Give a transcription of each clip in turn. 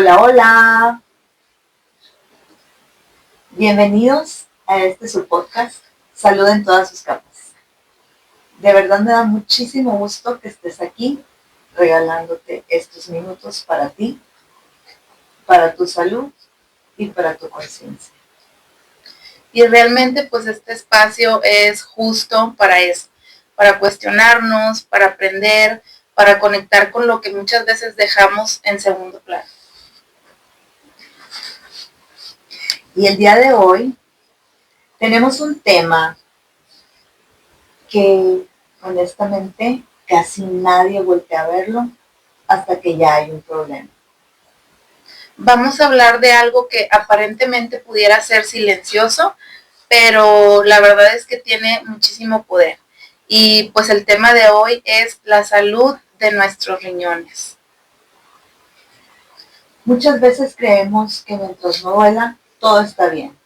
Hola, hola. Bienvenidos a su podcast, Salud en todas sus capas. De verdad me da muchísimo gusto que estés aquí regalándote estos minutos para ti, para tu salud y para tu conciencia. Y realmente pues este espacio es justo para eso, para cuestionarnos, para aprender, para conectar con lo que muchas veces dejamos en segundo plano. Y el día de hoy tenemos un tema que honestamente casi nadie voltea a verlo hasta que ya hay un problema. Vamos a hablar de algo que aparentemente pudiera ser silencioso, pero la verdad es que tiene muchísimo poder. Y pues el tema de hoy es la salud de nuestros riñones. Muchas veces creemos que mientras no duela, todo está bien,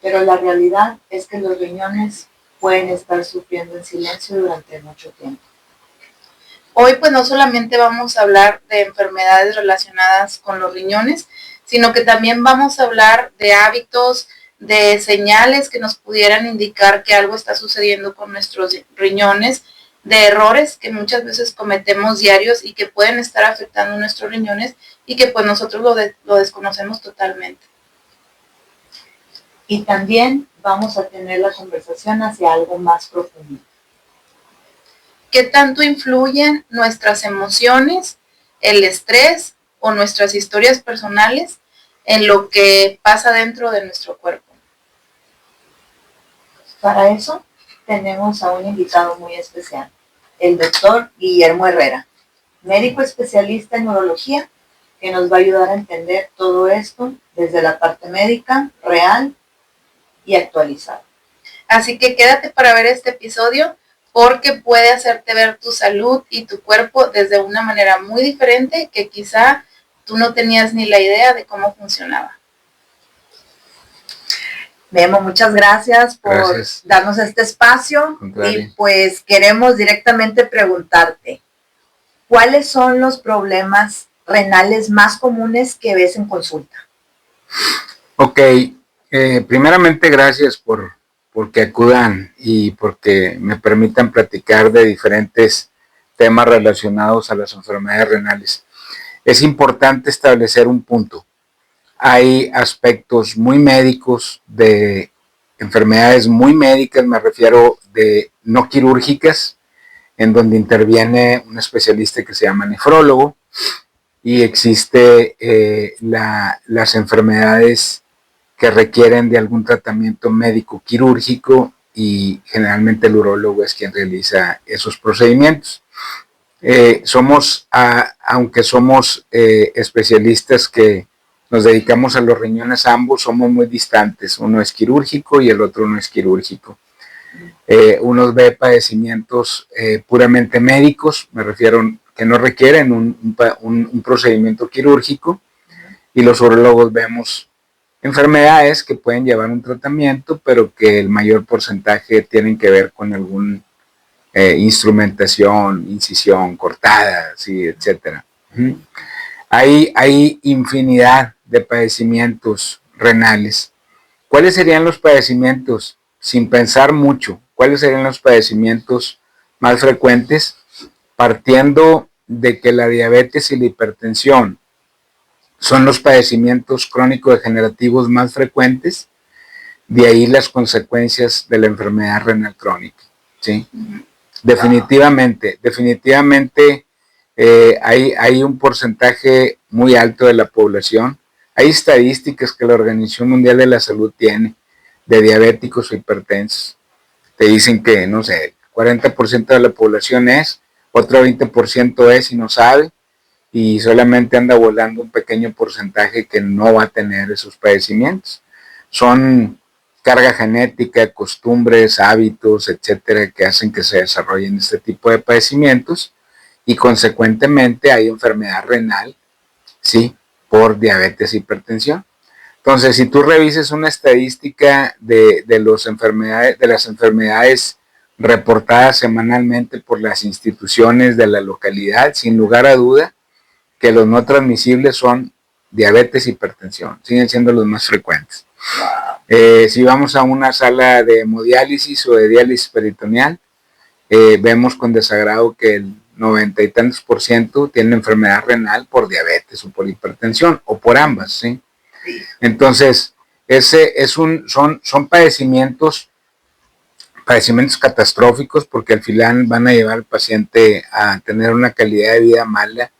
pero la realidad es que los riñones pueden estar sufriendo en silencio durante mucho tiempo. Hoy pues no solamente vamos a hablar de enfermedades relacionadas con los riñones, sino que también vamos a hablar de hábitos, de señales que nos pudieran indicar que algo está sucediendo con nuestros riñones, de errores que muchas veces cometemos diarios y que pueden estar afectando nuestros riñones y que pues nosotros lo desconocemos totalmente. Y también vamos a tener la conversación hacia algo más profundo. ¿Qué tanto influyen nuestras emociones, el estrés o nuestras historias personales en lo que pasa dentro de nuestro cuerpo? Para eso tenemos a un invitado muy especial, el doctor Guillermo Herrera, médico especialista en neurología, que nos va a ayudar a entender todo esto desde la parte médica, real y actualizada. Así que quédate para ver este episodio porque puede hacerte ver tu salud y tu cuerpo desde una manera muy diferente que quizá tú no tenías ni la idea de cómo funcionaba. Memo, muchas gracias por darnos este espacio y pues queremos directamente preguntarte, ¿cuáles son los problemas renales más comunes que ves en consulta? Ok, primeramente gracias porque acudan y porque me permitan platicar de diferentes temas relacionados a las enfermedades renales. Es importante establecer un punto. Hay aspectos muy médicos de enfermedades muy médicas, me refiero de no quirúrgicas, en donde interviene un especialista que se llama nefrólogo, y existe las enfermedades que requieren de algún tratamiento médico quirúrgico y generalmente el urólogo es quien realiza esos procedimientos. Aunque somos especialistas que nos dedicamos a los riñones, ambos somos muy distantes. Uno es quirúrgico y el otro no es quirúrgico. Uno ve padecimientos puramente médicos, me refiero que no requieren un procedimiento quirúrgico, y los urólogos vemos enfermedades que pueden llevar un tratamiento, pero que el mayor porcentaje tienen que ver con algún instrumentación, incisión, cortada, ¿sí? Etcétera. Hay infinidad de padecimientos renales. ¿Cuáles serían los padecimientos? Sin pensar mucho, ¿cuáles serían los padecimientos más frecuentes? Partiendo de que la diabetes y la hipertensión son los padecimientos crónico-degenerativos más frecuentes, de ahí las consecuencias de la enfermedad renal crónica, ¿sí? Definitivamente hay un porcentaje muy alto de la población. Hay estadísticas que la Organización Mundial de la Salud tiene de diabéticos o hipertensos. Te dicen que, no sé, 40% de la población otro 20% es y no sabe, y solamente anda volando un pequeño porcentaje que no va a tener esos padecimientos. Son carga genética, costumbres, hábitos, etcétera, que hacen que se desarrollen este tipo de padecimientos, y consecuentemente hay enfermedad renal, ¿sí? Por diabetes e hipertensión. Entonces, si tú revises una estadística de las enfermedades reportadas semanalmente por las instituciones de la localidad, sin lugar a duda, que los no transmisibles son diabetes, hipertensión, siguen siendo los más frecuentes. Si vamos a una sala de hemodiálisis o de diálisis peritoneal, vemos con desagrado que el 90 y tantos % tienen enfermedad renal por diabetes o por hipertensión o por ambas, ¿sí? Entonces, son padecimientos catastróficos porque al final van a llevar al paciente a tener una calidad de vida mala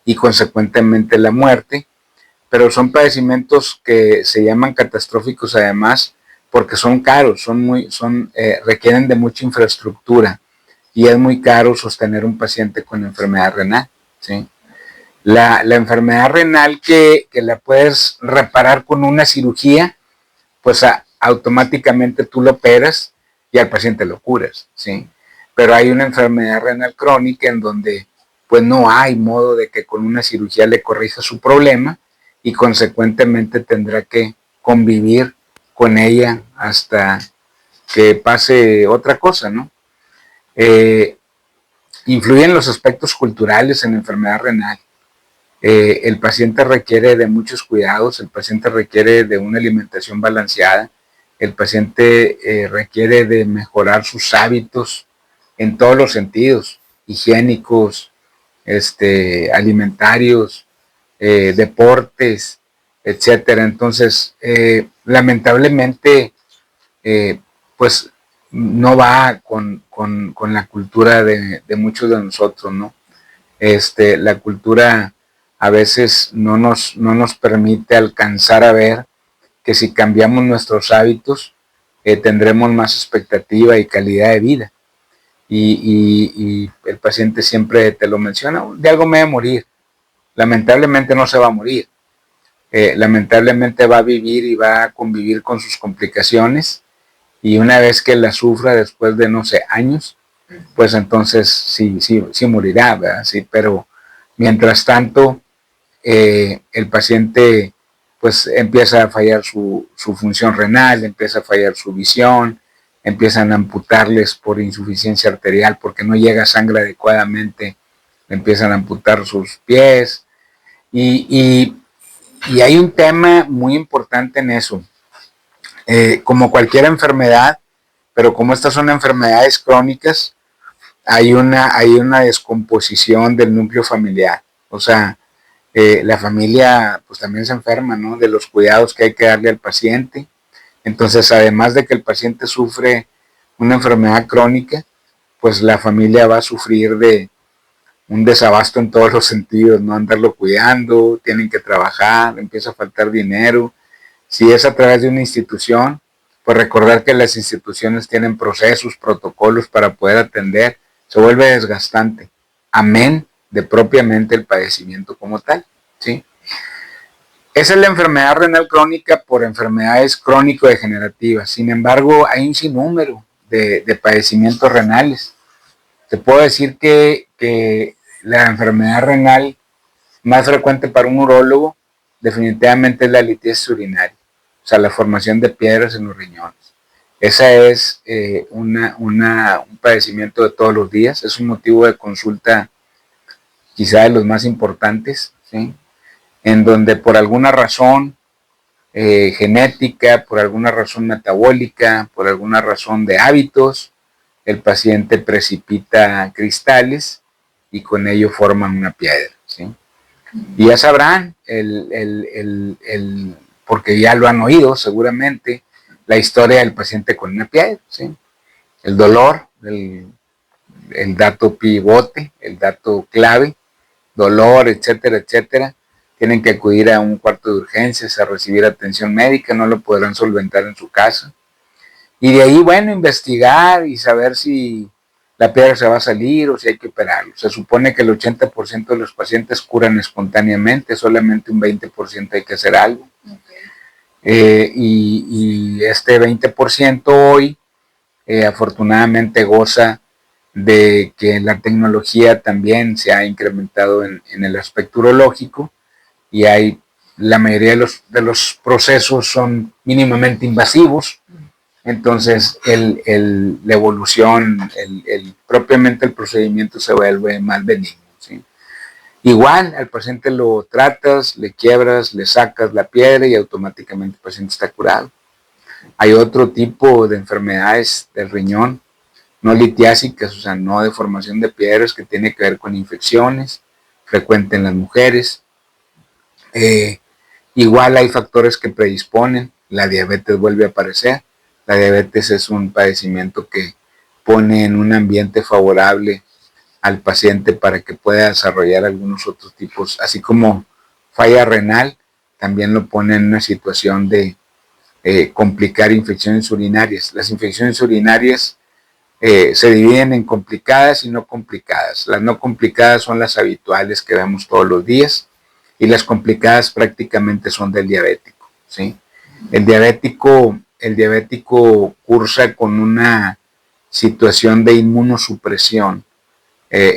y consecuentemente la muerte, pero son padecimientos que se llaman catastróficos además porque son caros, requieren de mucha infraestructura y es muy caro sostener un paciente con enfermedad renal, ¿sí? La enfermedad renal que la puedes reparar con una cirugía, pues automáticamente tú lo operas y al paciente lo curas, ¿sí? Pero hay una enfermedad renal crónica en donde pues no hay modo de que con una cirugía le corrija su problema y consecuentemente tendrá que convivir con ella hasta que pase otra cosa, ¿no? Influyen los aspectos culturales en la enfermedad renal. El paciente requiere de muchos cuidados, el paciente requiere de una alimentación balanceada, el paciente requiere de mejorar sus hábitos en todos los sentidos, higiénicos, alimentarios, deportes, etcétera. Entonces, lamentablemente, pues no va con la cultura de muchos de nosotros, ¿no? La cultura a veces no nos permite alcanzar a ver que si cambiamos nuestros hábitos, tendremos más expectativa y calidad de vida. Y el paciente siempre te lo menciona, de algo me voy a morir. Lamentablemente no se va a morir. Lamentablemente va a vivir y va a convivir con sus complicaciones y una vez que la sufra después de, no sé, años, pues entonces sí morirá, ¿verdad? Sí, pero mientras tanto, el paciente pues empieza a fallar su función renal, empieza a fallar su visión, empiezan a amputarles por insuficiencia arterial porque no llega sangre adecuadamente, empiezan a amputar sus pies y hay un tema muy importante en eso. Como cualquier enfermedad, pero como estas son enfermedades crónicas, hay una descomposición del núcleo familiar. O sea, la familia pues también se enferma, ¿no? De los cuidados que hay que darle al paciente. Entonces, además de que el paciente sufre una enfermedad crónica, pues la familia va a sufrir de un desabasto en todos los sentidos, ¿no? Andarlo cuidando, tienen que trabajar, empieza a faltar dinero. Si es a través de una institución, pues recordar que las instituciones tienen procesos, protocolos para poder atender, se vuelve desgastante, amén de propiamente el padecimiento como tal, ¿sí? Esa es la enfermedad renal crónica por enfermedades crónico-degenerativas. Sin embargo, hay un sinnúmero de padecimientos renales. Te puedo decir que la enfermedad renal más frecuente para un urólogo definitivamente es la litiasis urinaria, o sea, la formación de piedras en los riñones. Esa es un padecimiento de todos los días, es un motivo de consulta quizá de los más importantes, ¿sí? En donde por alguna razón genética, por alguna razón metabólica, por alguna razón de hábitos, el paciente precipita cristales y con ello forman una piedra, ¿sí? Y ya sabrán, porque ya lo han oído seguramente, la historia del paciente con una piedra, ¿sí? El dolor, el dato pivote, el dato clave, dolor, etcétera, etcétera. Tienen que acudir a un cuarto de urgencias a recibir atención médica, no lo podrán solventar en su casa. Y de ahí, bueno, investigar y saber si la piedra se va a salir o si hay que operarlo. Se supone que el 80% de los pacientes curan espontáneamente, solamente un 20% hay que hacer algo. Okay. Y este 20% hoy afortunadamente goza de que la tecnología también se ha incrementado en el aspecto urológico y la mayoría de los procesos son mínimamente invasivos. Entonces la evolución, propiamente el procedimiento se vuelve más benigno, ¿sí? Igual al paciente lo tratas, le quiebras, le sacas la piedra y automáticamente el paciente está curado. Hay otro tipo de enfermedades del riñón, no litiásicas, o sea, no de formación de piedras, que tiene que ver con infecciones, frecuente en las mujeres. Igual hay factores que predisponen, la diabetes vuelve a aparecer. La diabetes es un padecimiento que pone en un ambiente favorable al paciente para que pueda desarrollar algunos otros tipos, así como falla renal, también lo pone en una situación de complicar infecciones urinarias. Las infecciones urinarias se dividen en complicadas y no complicadas. Las no complicadas son las habituales que vemos todos los días y las complicadas prácticamente son del diabético, ¿sí? El diabético cursa con una situación de inmunosupresión,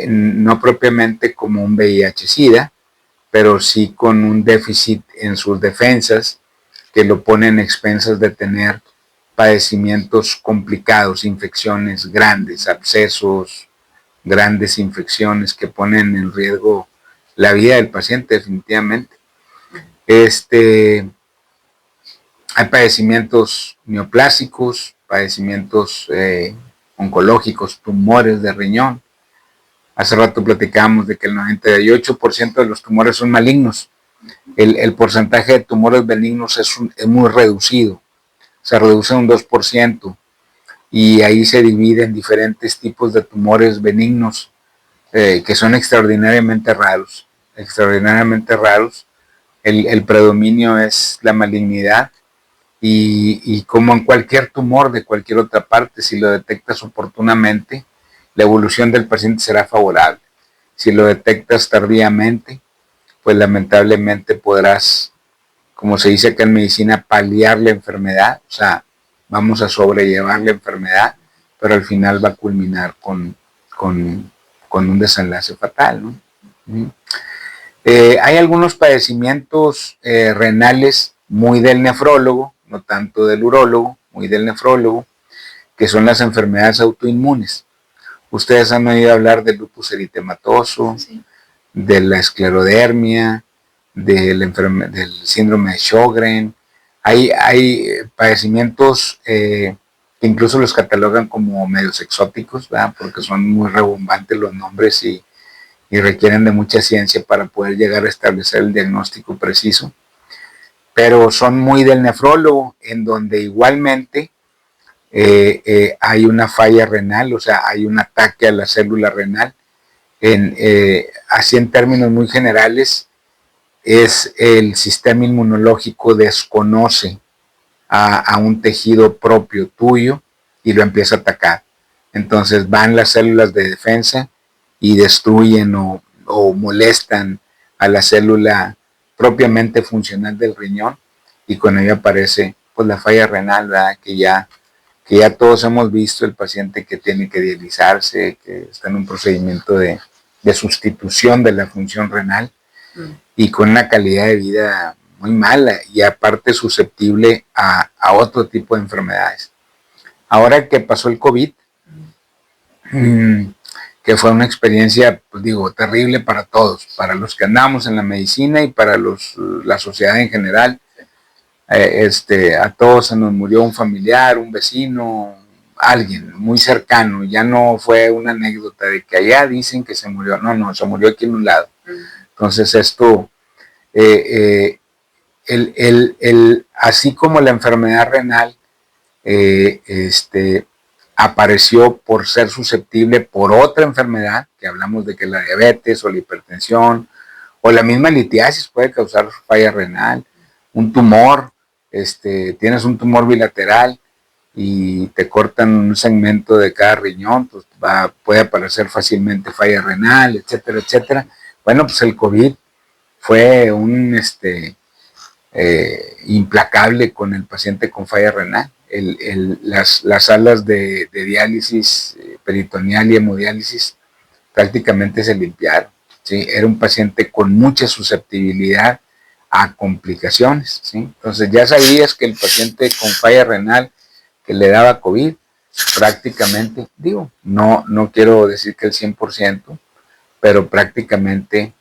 no propiamente como un VIH-Sida, pero sí con un déficit en sus defensas que lo pone en expensas de tener padecimientos complicados, infecciones grandes, abscesos, grandes infecciones que ponen en riesgo la vida del paciente definitivamente. Hay padecimientos neoplásicos, padecimientos oncológicos, tumores de riñón. Hace rato platicábamos de que el 98% de los tumores son malignos. El porcentaje de tumores benignos es muy reducido, se reduce un 2%, y ahí se divide en diferentes tipos de tumores benignos que son extraordinariamente raros. Extraordinariamente raros. El predominio es la malignidad y como en cualquier tumor de cualquier otra parte, si lo detectas oportunamente, la evolución del paciente será favorable. Si lo detectas tardíamente, pues lamentablemente podrás, como se dice acá en medicina, paliar la enfermedad, o sea, vamos a sobrellevar la enfermedad, pero al final va a culminar con un desenlace fatal, ¿no? Hay algunos padecimientos renales muy del nefrólogo, no tanto del urólogo, muy del nefrólogo, que son las enfermedades autoinmunes. Ustedes han oído hablar del lupus eritematoso, sí, de la esclerodermia, del síndrome de Sjögren. Hay padecimientos que incluso los catalogan como medios exóticos, ¿verdad? Porque son muy rebombantes los nombres y requieren de mucha ciencia para poder llegar a establecer el diagnóstico preciso. Pero son muy del nefrólogo, en donde igualmente hay una falla renal, o sea, hay un ataque a la célula renal. Así en términos muy generales, es el sistema inmunológico desconoce a un tejido propio tuyo y lo empieza a atacar. Entonces van las células de defensa y destruyen o molestan a la célula propiamente funcional del riñón, y con ello aparece pues la falla renal, ¿verdad? Que ya todos hemos visto, el paciente que tiene que dializarse, que está en un procedimiento de sustitución de la función renal y con una calidad de vida muy mala y aparte susceptible a otro tipo de enfermedades. Ahora que pasó el COVID, que fue una experiencia, pues digo, terrible para todos, para los que andamos en la medicina y para la sociedad en general. A todos se nos murió un familiar, un vecino, alguien muy cercano. Ya no fue una anécdota de que allá dicen que se murió, no, se murió aquí en un lado. Entonces esto, así como la enfermedad renal apareció por ser susceptible por otra enfermedad, que hablamos de que la diabetes o la hipertensión o la misma litiasis puede causar falla renal, un tumor, tienes un tumor bilateral y te cortan un segmento de cada riñón, pues puede aparecer fácilmente falla renal, etcétera, etcétera. Bueno, pues el COVID fue un implacable con el paciente con falla renal. Las salas de diálisis peritoneal y hemodiálisis prácticamente se limpiaron, ¿sí? Era un paciente con mucha susceptibilidad a complicaciones, ¿sí? Entonces ya sabías que el paciente con falla renal que le daba COVID, prácticamente, digo, no quiero decir que el 100%, pero prácticamente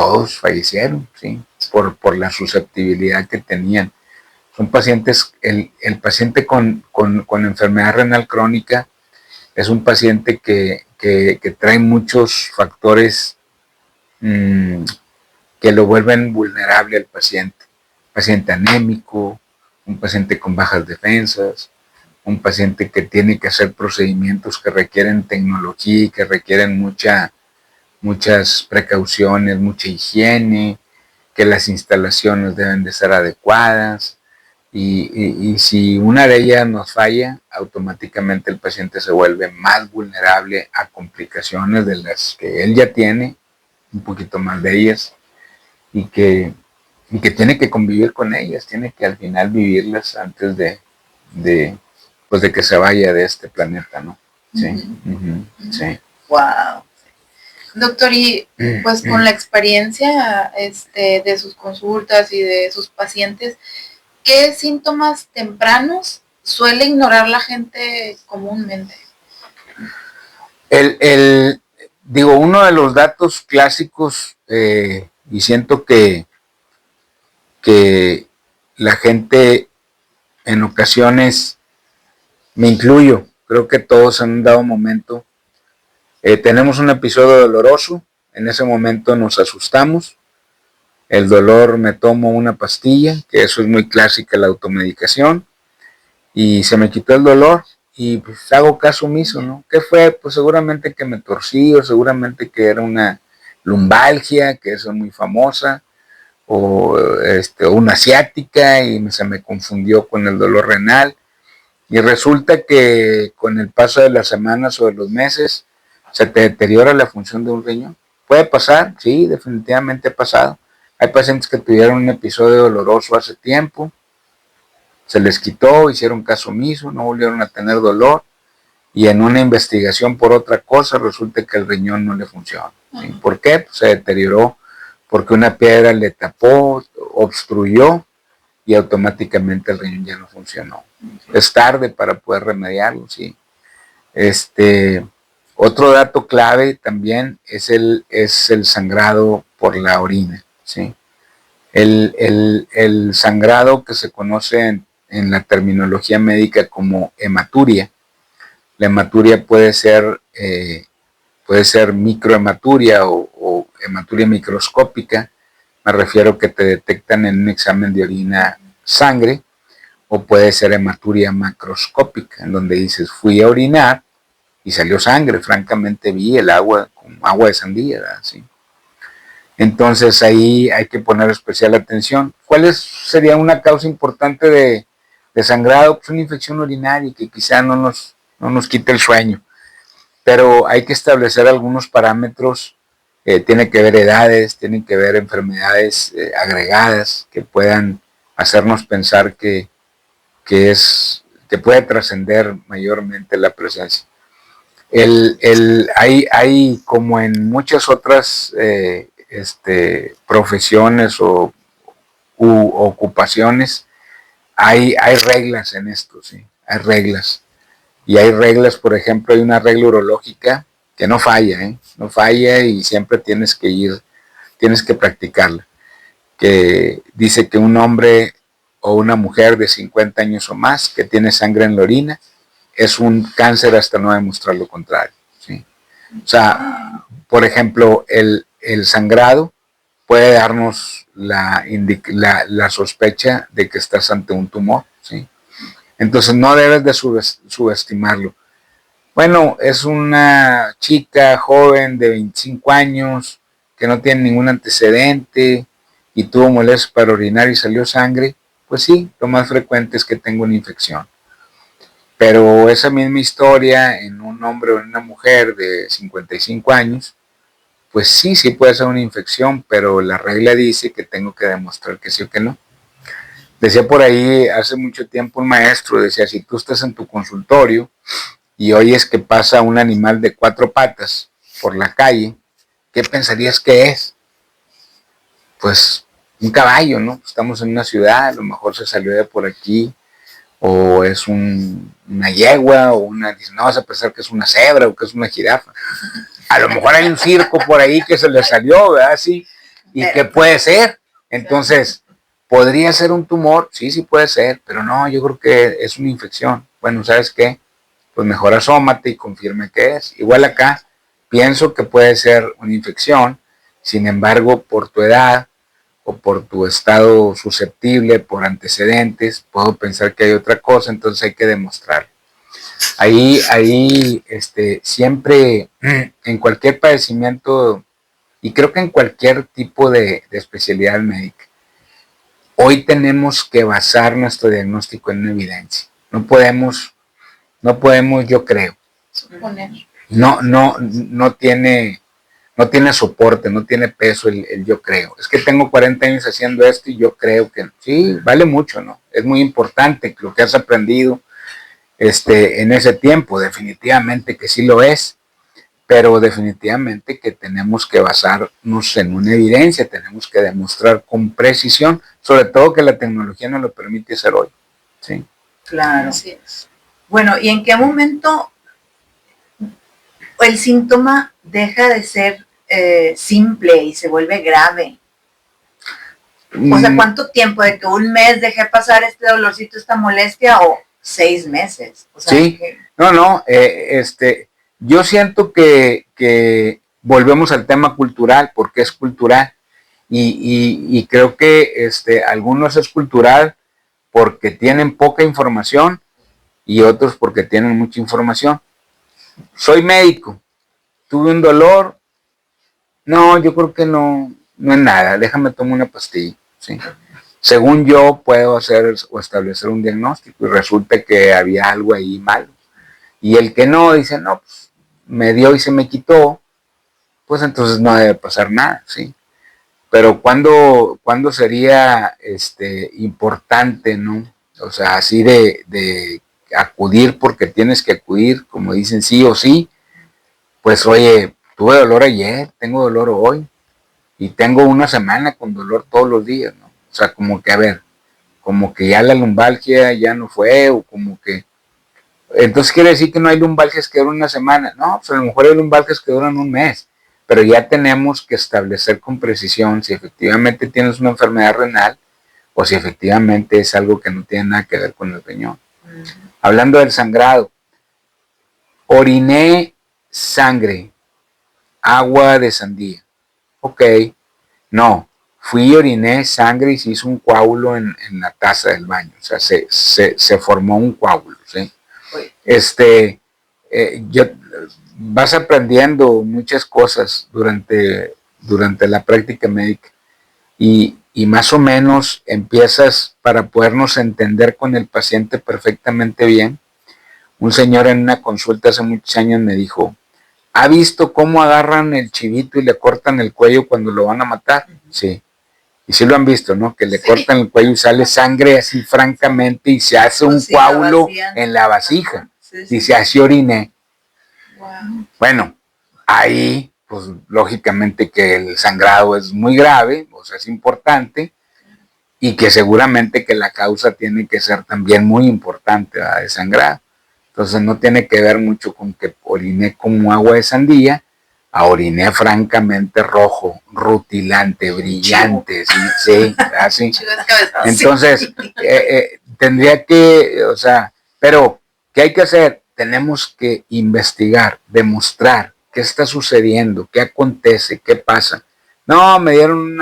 todos fallecieron, ¿sí? Por la susceptibilidad que tenían. Son pacientes, el paciente con enfermedad renal crónica es un paciente que trae muchos factores que lo vuelven vulnerable al paciente. Un paciente anémico, un paciente con bajas defensas, un paciente que tiene que hacer procedimientos que requieren tecnología y que requieren muchas precauciones, mucha higiene, que las instalaciones deben de ser adecuadas. Y si una de ellas nos falla, automáticamente el paciente se vuelve más vulnerable a complicaciones de las que él ya tiene, un poquito más de ellas, y que tiene que convivir con ellas, tiene que al final vivirlas antes de que se vaya de este planeta, ¿no? Sí. Sí. Wow. Doctor, y pues con la experiencia de sus consultas y de sus pacientes, ¿qué síntomas tempranos suele ignorar la gente comúnmente? Uno de los datos clásicos, y siento que la gente en ocasiones, me incluyo, creo que todos en un dado momento, tenemos un episodio doloroso, en ese momento nos asustamos, el dolor, me tomo una pastilla, que eso es muy clásica, la automedicación, y se me quitó el dolor y pues hago caso omiso, ¿no? ¿Qué fue? Pues seguramente que me torcí, o seguramente que era una lumbalgia, que eso es muy famosa, o una ciática y se me confundió con el dolor renal. Y resulta que con el paso de las semanas o de los meses se te deteriora la función de un riñón. ¿Puede pasar? Sí, definitivamente ha pasado. Hay pacientes que tuvieron un episodio doloroso hace tiempo, se les quitó, hicieron caso omiso, no volvieron a tener dolor, y en una investigación por otra cosa resulta que el riñón no le funciona. ¿Sí? ¿Por qué? Pues se deterioró porque una piedra le tapó, obstruyó, y automáticamente el riñón ya no funcionó. Es tarde para poder remediarlo, sí. Otro dato clave también es el sangrado por la orina, ¿sí? El sangrado que se conoce en la terminología médica como hematuria. La hematuria puede ser microhematuria o hematuria microscópica. Me refiero que te detectan en un examen de orina sangre, o puede ser hematuria macroscópica, en donde dices, fui a orinar y salió sangre, francamente vi el agua como agua de sandía, ¿verdad? ¿Sí? Entonces ahí hay que poner especial atención. ¿Cuál sería una causa importante de sangrado? Pues una infección urinaria que quizá no nos quite el sueño, pero hay que establecer algunos parámetros. Tiene que ver edades, tienen que ver enfermedades agregadas que puedan hacernos pensar que puede trascender mayormente la presencia. Hay como en muchas otras profesiones u ocupaciones, hay reglas en esto, ¿sí? Hay reglas. Y hay reglas, por ejemplo, hay una regla urológica que no falla, no falla, y siempre tienes que practicarla, que dice que un hombre o una mujer de 50 años o más que tiene sangre en la orina es un cáncer hasta no demostrar lo contrario, ¿sí? O sea, por ejemplo, el sangrado puede darnos la sospecha de que estás ante un tumor, ¿sí? Entonces no debes de subestimarlo. Bueno, es una chica joven de 25 años que no tiene ningún antecedente y tuvo molestias para orinar y salió sangre. Pues sí, lo más frecuente es que tenga una infección. Pero esa misma historia en un hombre o en una mujer de 55 años, pues sí puede ser una infección, pero la regla dice que tengo que demostrar que sí o que no. Decía por ahí hace mucho tiempo un maestro, decía, si tú estás en tu consultorio y oyes que pasa un animal de 4 patas por la calle, ¿qué pensarías que es? Pues un caballo, ¿no? Estamos en una ciudad, a lo mejor se salió de por aquí, o es una yegua, o no vas a pensar que es una cebra o que es una jirafa. A lo mejor hay un circo por ahí que se le salió, ¿verdad? Sí. y que puede ser. Entonces, ¿podría ser un tumor? Sí puede ser, pero no, yo creo que es una infección. Bueno, ¿sabes qué? Pues mejor asómate y confirme que es. Igual acá, pienso que puede ser una infección, sin embargo, por tu edad o por tu estado susceptible, por antecedentes, puedo pensar que hay otra cosa, entonces hay que demostrar. Ahí, siempre, en cualquier padecimiento, y creo que en cualquier tipo de especialidad médica, hoy tenemos que basar nuestro diagnóstico en una evidencia. No podemos, yo creo. Suponer. No tiene soporte, no tiene peso el yo creo. Es que tengo 40 años haciendo esto y yo creo que sí, vale mucho, ¿no? Es muy importante lo que has aprendido en ese tiempo, definitivamente que sí lo es, pero definitivamente que tenemos que basarnos en una evidencia, tenemos que demostrar con precisión, sobre todo que la tecnología nos lo permite hacer hoy. ¿Sí? Claro. Así es. Bueno, ¿y en qué momento el síntoma deja de ser simple y se vuelve grave? O sea, ¿cuánto tiempo? ¿De que un mes dejé pasar este dolorcito, esta molestia, o 6 meses? O sea, sí, yo siento que volvemos al tema cultural, porque es cultural, y creo que algunos es cultural porque tienen poca información y otros porque tienen mucha información. Soy médico, tuve un dolor, no, yo creo que no es nada, déjame tomar una pastilla, ¿sí? Según yo puedo hacer o establecer un diagnóstico y resulta que había algo ahí malo. Y el que no dice, no, pues me dio y se me quitó, pues entonces no debe pasar nada, ¿sí? Pero ¿cuándo sería importante, ¿no? O sea, así de acudir porque tienes que acudir, como dicen sí o sí, pues oye, tuve dolor ayer, tengo dolor hoy, y tengo una semana con dolor todos los días, ¿no? O sea, como que, a ver, como que ya la lumbalgia ya no fue, o como que... Entonces quiere decir que no hay lumbalgias que duran una semana. No, pues a lo mejor hay lumbalgias que duran un mes, pero ya tenemos que establecer con precisión si efectivamente tienes una enfermedad renal o si efectivamente es algo que no tiene nada que ver con el riñón. Hablando del sangrado, oriné sangre, agua de sandía. Ok, no, fui y oriné sangre y se hizo un coágulo en la taza del baño, o sea, se formó un coágulo, ¿sí? Vas aprendiendo muchas cosas durante la práctica médica y más o menos empiezas para podernos entender con el paciente perfectamente bien. Un señor en una consulta hace muchos años me dijo, ¿ha visto cómo agarran el chivito y le cortan el cuello cuando lo van a matar? Sí. Y sí lo han visto, ¿no? Que le cortan el cuello y sale sangre así francamente y se hace un coágulo en la vasija. Dice, así oriné. Wow. Bueno, ahí, pues lógicamente que el sangrado es muy grave, o sea, es importante, y que seguramente que la causa tiene que ser también muy importante, ¿verdad? De sangrado. Entonces no tiene que ver mucho con que oriné como agua de sandía, a oriné francamente rojo, rutilante, brillante, sí, así. Entonces, tendría que, o sea, pero, ¿qué hay que hacer? Tenemos que investigar, demostrar qué está sucediendo, qué acontece, qué pasa. No, me dieron un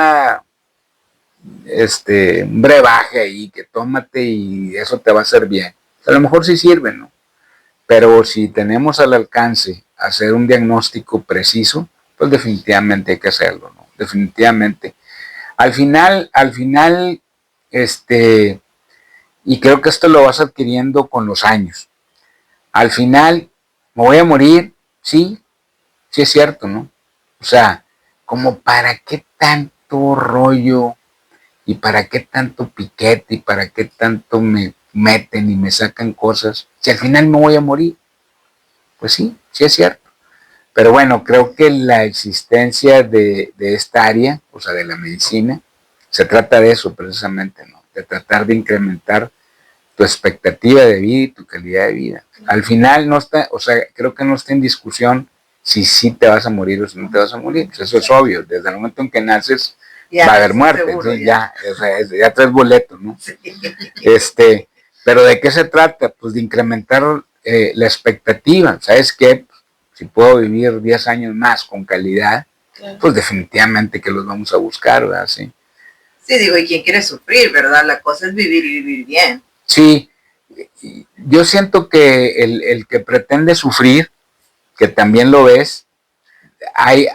brebaje ahí, que tómate y eso te va a hacer bien. A lo mejor sí sirve, ¿no? Pero si tenemos al alcance hacer un diagnóstico preciso, pues definitivamente hay que hacerlo, ¿no? Definitivamente. Al final, y creo que esto lo vas adquiriendo con los años. Al final, ¿me voy a morir? Sí es cierto, ¿no? O sea, como para qué tanto rollo y para qué tanto piquete y para qué tanto me meten y me sacan cosas, si al final me voy a morir. Pues sí es cierto. Pero bueno, creo que la existencia de esta área, o sea, de la medicina, se trata de eso precisamente, ¿no? De tratar de incrementar tu expectativa de vida y tu calidad de vida. Al final no está, o sea, creo que no está en discusión si sí te vas a morir o si no te vas a morir. Pues eso es obvio. Desde el momento en que naces, va a haber muerte, seguro, ¿sí? Ya, o sea, ya traes boleto, ¿no? Sí. Pero ¿de qué se trata? Pues de incrementar la expectativa. ¿Sabes qué? Si puedo vivir 10 años más con calidad, pues definitivamente que los vamos a buscar, ¿verdad? Sí. Sí, digo, ¿y quién quiere sufrir, verdad? La cosa es vivir y vivir bien. Sí, yo siento que el que pretende sufrir, que también lo ves, hay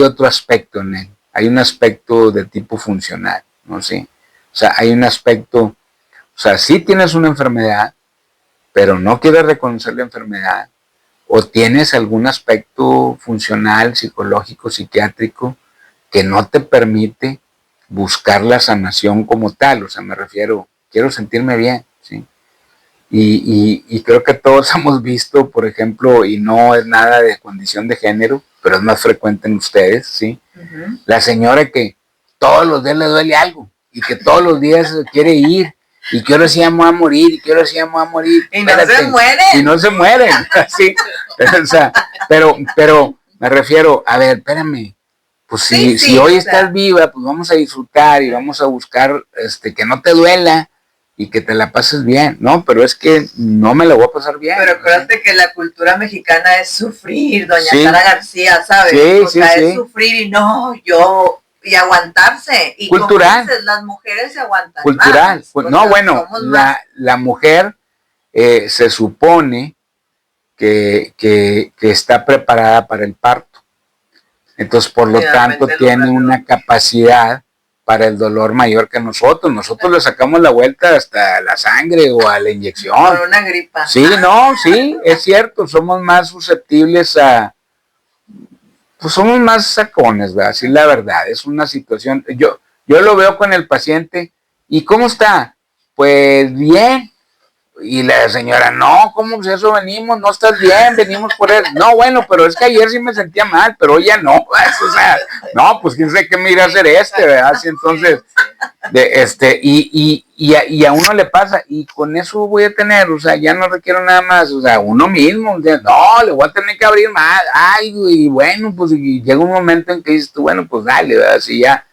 otro aspecto en él. Hay un aspecto de tipo funcional, ¿no? Sí. O sea, hay un aspecto, o sea, sí tienes una enfermedad, pero no quieres reconocer la enfermedad, o tienes algún aspecto funcional, psicológico, psiquiátrico, que no te permite buscar la sanación como tal. O sea, me refiero, quiero sentirme bien, ¿sí? Y creo que todos hemos visto, por ejemplo, y no es nada de condición de género, pero es más frecuente en ustedes, ¿sí? La señora que todos los días le duele algo y que todos los días quiere ir y que ahora sí vamos a morir y que ahora sí vamos a morir. Y no se mueren. Y no se mueren, ¿sí? O sea, pero me refiero, a ver, espérame, pues si hoy estás viva, pues vamos a disfrutar y vamos a buscar que no te duela y que te la pases bien, ¿no? Pero es que no me la voy a pasar bien. Pero acuérdate que la cultura mexicana es sufrir, doña Sara García, ¿sabes? O sea, es sufrir y y aguantarse. Y cultural. Como dices, las mujeres se aguantan cultural. Más. No, bueno, la mujer se supone que está preparada para el parto. Entonces, por lo tanto, tiene una capacidad para el dolor mayor que nosotros. Nosotros le sacamos la vuelta hasta la sangre o a la inyección. Por una gripa. Sí, no, sí, es cierto. Somos más susceptibles pues somos más sacones, ¿verdad? Sí, la verdad, es una situación. Yo lo veo con el paciente. ¿Y cómo está? Pues bien. Y la señora, no, ¿cómo pues eso venimos? No estás bien, venimos por él. No, bueno, pero es que ayer sí me sentía mal, pero hoy ya no. O sea, no, pues quién sabe qué me irá a hacer ¿verdad? Así entonces, y a uno le pasa, y con eso voy a tener, o sea, ya no requiero nada más, o sea, uno mismo, o sea, no, le voy a tener que abrir más, ay, y bueno, pues y llega un momento en que dices tú, bueno, pues dale, ¿verdad? Así ya.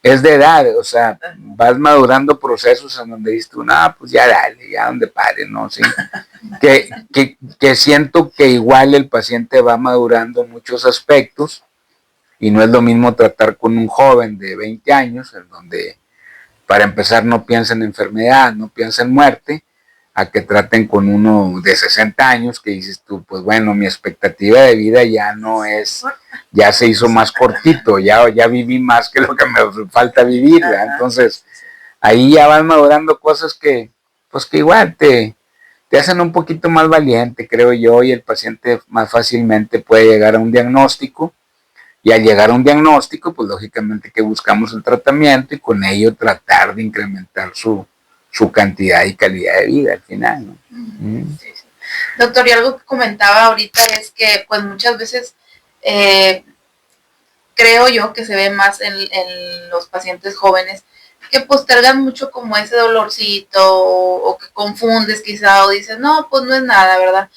Es de edad, o sea, vas madurando procesos en donde dices tú, no, pues ya dale, ya donde pare, ¿no? Sí. Que siento que igual el paciente va madurando en muchos aspectos y no es lo mismo tratar con un joven de 20 años, en donde para empezar no piensa en enfermedad, no piensa en muerte, a que traten con uno de 60 años que dices tú, pues bueno, mi expectativa de vida ya no es, ya se hizo más cortito, ya viví más que lo que me falta vivir, ¿verdad? Entonces ahí ya van madurando cosas que, pues que igual te hacen un poquito más valiente, creo yo, y el paciente más fácilmente puede llegar a un diagnóstico, y al llegar a un diagnóstico, pues lógicamente que buscamos el tratamiento y con ello tratar de incrementar su cantidad y calidad de vida al final, ¿no? Sí, sí. Doctor, y algo que comentaba ahorita es que pues muchas veces creo yo que se ve más en los pacientes jóvenes que postergan mucho como ese dolorcito o que confundes quizá o dices, no, pues no es nada, ¿verdad?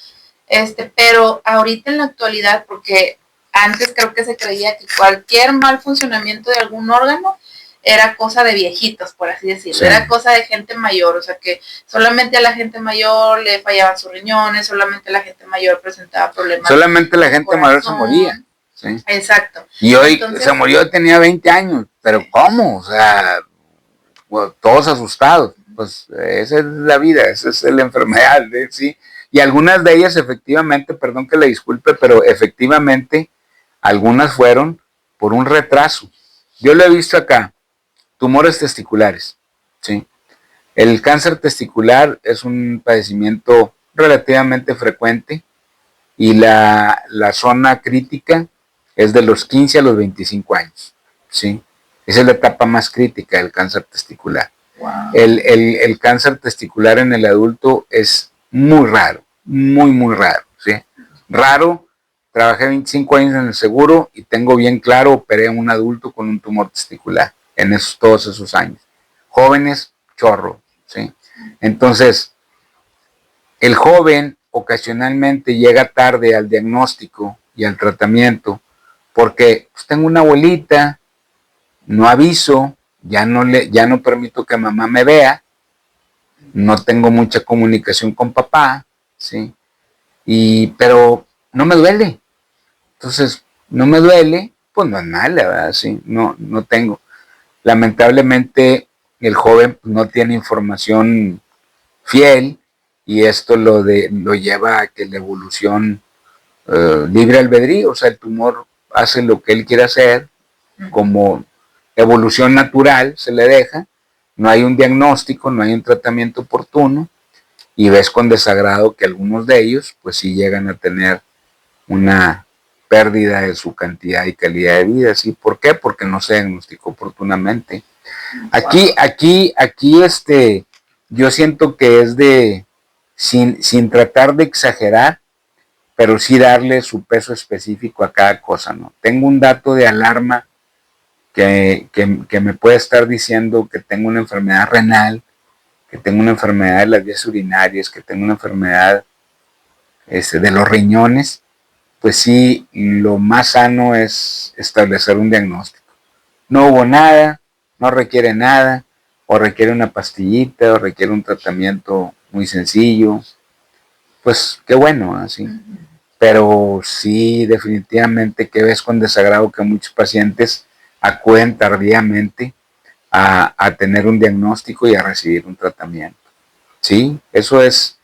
Pero ahorita en la actualidad, porque antes creo que se creía que cualquier mal funcionamiento de algún órgano era cosa de viejitos, por así decirlo, era cosa de gente mayor, o sea que solamente a la gente mayor le fallaban sus riñones, solamente la gente mayor presentaba problemas. Solamente la gente mayor se moría. ¿Sí? Exacto. Y hoy entonces, se murió, tenía 20 años, pero ¿cómo? O sea, bueno, todos asustados. Pues esa es la vida, esa es la enfermedad, ¿sí? Y algunas de ellas efectivamente, perdón que le disculpe, pero efectivamente algunas fueron por un retraso. Yo lo he visto acá, tumores testiculares, ¿sí? El cáncer testicular es un padecimiento relativamente frecuente y la zona crítica es de los 15 a los 25 años, ¿sí? Esa es la etapa más crítica del cáncer testicular. Wow. El cáncer testicular en el adulto es muy raro, muy, muy raro, ¿sí? Raro, trabajé 25 años en el seguro y tengo bien claro, operé a un adulto con un tumor testicular en todos esos años. Jóvenes, chorro, ¿sí? Entonces, el joven ocasionalmente llega tarde al diagnóstico y al tratamiento porque pues, tengo una abuelita, no aviso, ya no permito que mamá me vea, no tengo mucha comunicación con papá, ¿sí? Pero no me duele. Entonces, no me duele, pues no es mala, ¿verdad? Sí, no tengo. Lamentablemente, el joven no tiene información fiel y esto lo lleva a que la evolución libre albedrío, o sea, el tumor hace lo que él quiere hacer, como evolución natural se le deja, no hay un diagnóstico, no hay un tratamiento oportuno, y ves con desagrado que algunos de ellos, pues sí llegan a tener una pérdida de su cantidad y calidad de vida, ¿sí? ¿Por qué? Porque no se diagnosticó oportunamente. Aquí, yo siento que es sin tratar de exagerar, pero sí darle su peso específico a cada cosa, ¿no? Tengo un dato de alarma que me puede estar diciendo que tengo una enfermedad renal, que tengo una enfermedad de las vías urinarias, que tengo una enfermedad de los riñones, pues sí, lo más sano es establecer un diagnóstico. No hubo nada, no requiere nada, o requiere una pastillita, o requiere un tratamiento muy sencillo, pues qué bueno, así. Pero sí, definitivamente que ves con desagrado que muchos pacientes acuden tardíamente a tener un diagnóstico y a recibir un tratamiento. Sí, eso es.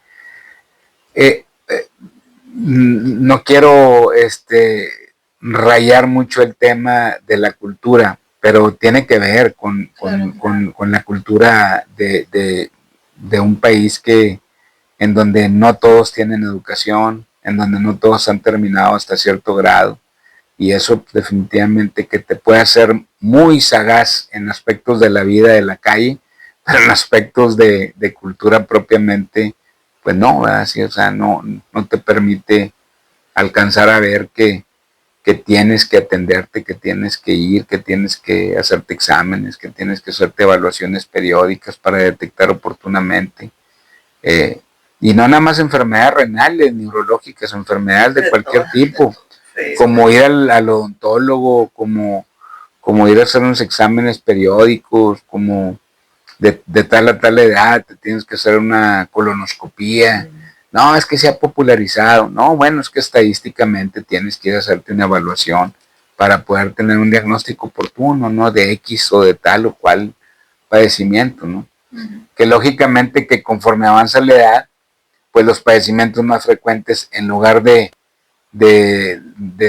No quiero rayar mucho el tema de la cultura, pero tiene que ver con la cultura de un país en donde no todos tienen educación, en donde no todos han terminado hasta cierto grado, y eso definitivamente que te puede hacer muy sagaz en aspectos de la vida de la calle, pero en aspectos de cultura propiamente, pues no, ¿verdad? Sí, o sea, no te permite alcanzar a ver que tienes que atenderte, que tienes que ir, que tienes que hacerte exámenes, que tienes que hacerte evaluaciones periódicas para detectar oportunamente. Y no nada más enfermedades renales, neurológicas, enfermedades de cualquier tipo, como ir al odontólogo, como ir a hacer unos exámenes periódicos, como de tal a tal edad te tienes que hacer una colonoscopía. No, es que se ha popularizado. No, bueno, es que estadísticamente tienes que ir a hacerte una evaluación para poder tener un diagnóstico oportuno, ¿no? De X o de tal o cual padecimiento, ¿no? Que lógicamente que conforme avanza la edad, pues los padecimientos más frecuentes, en lugar de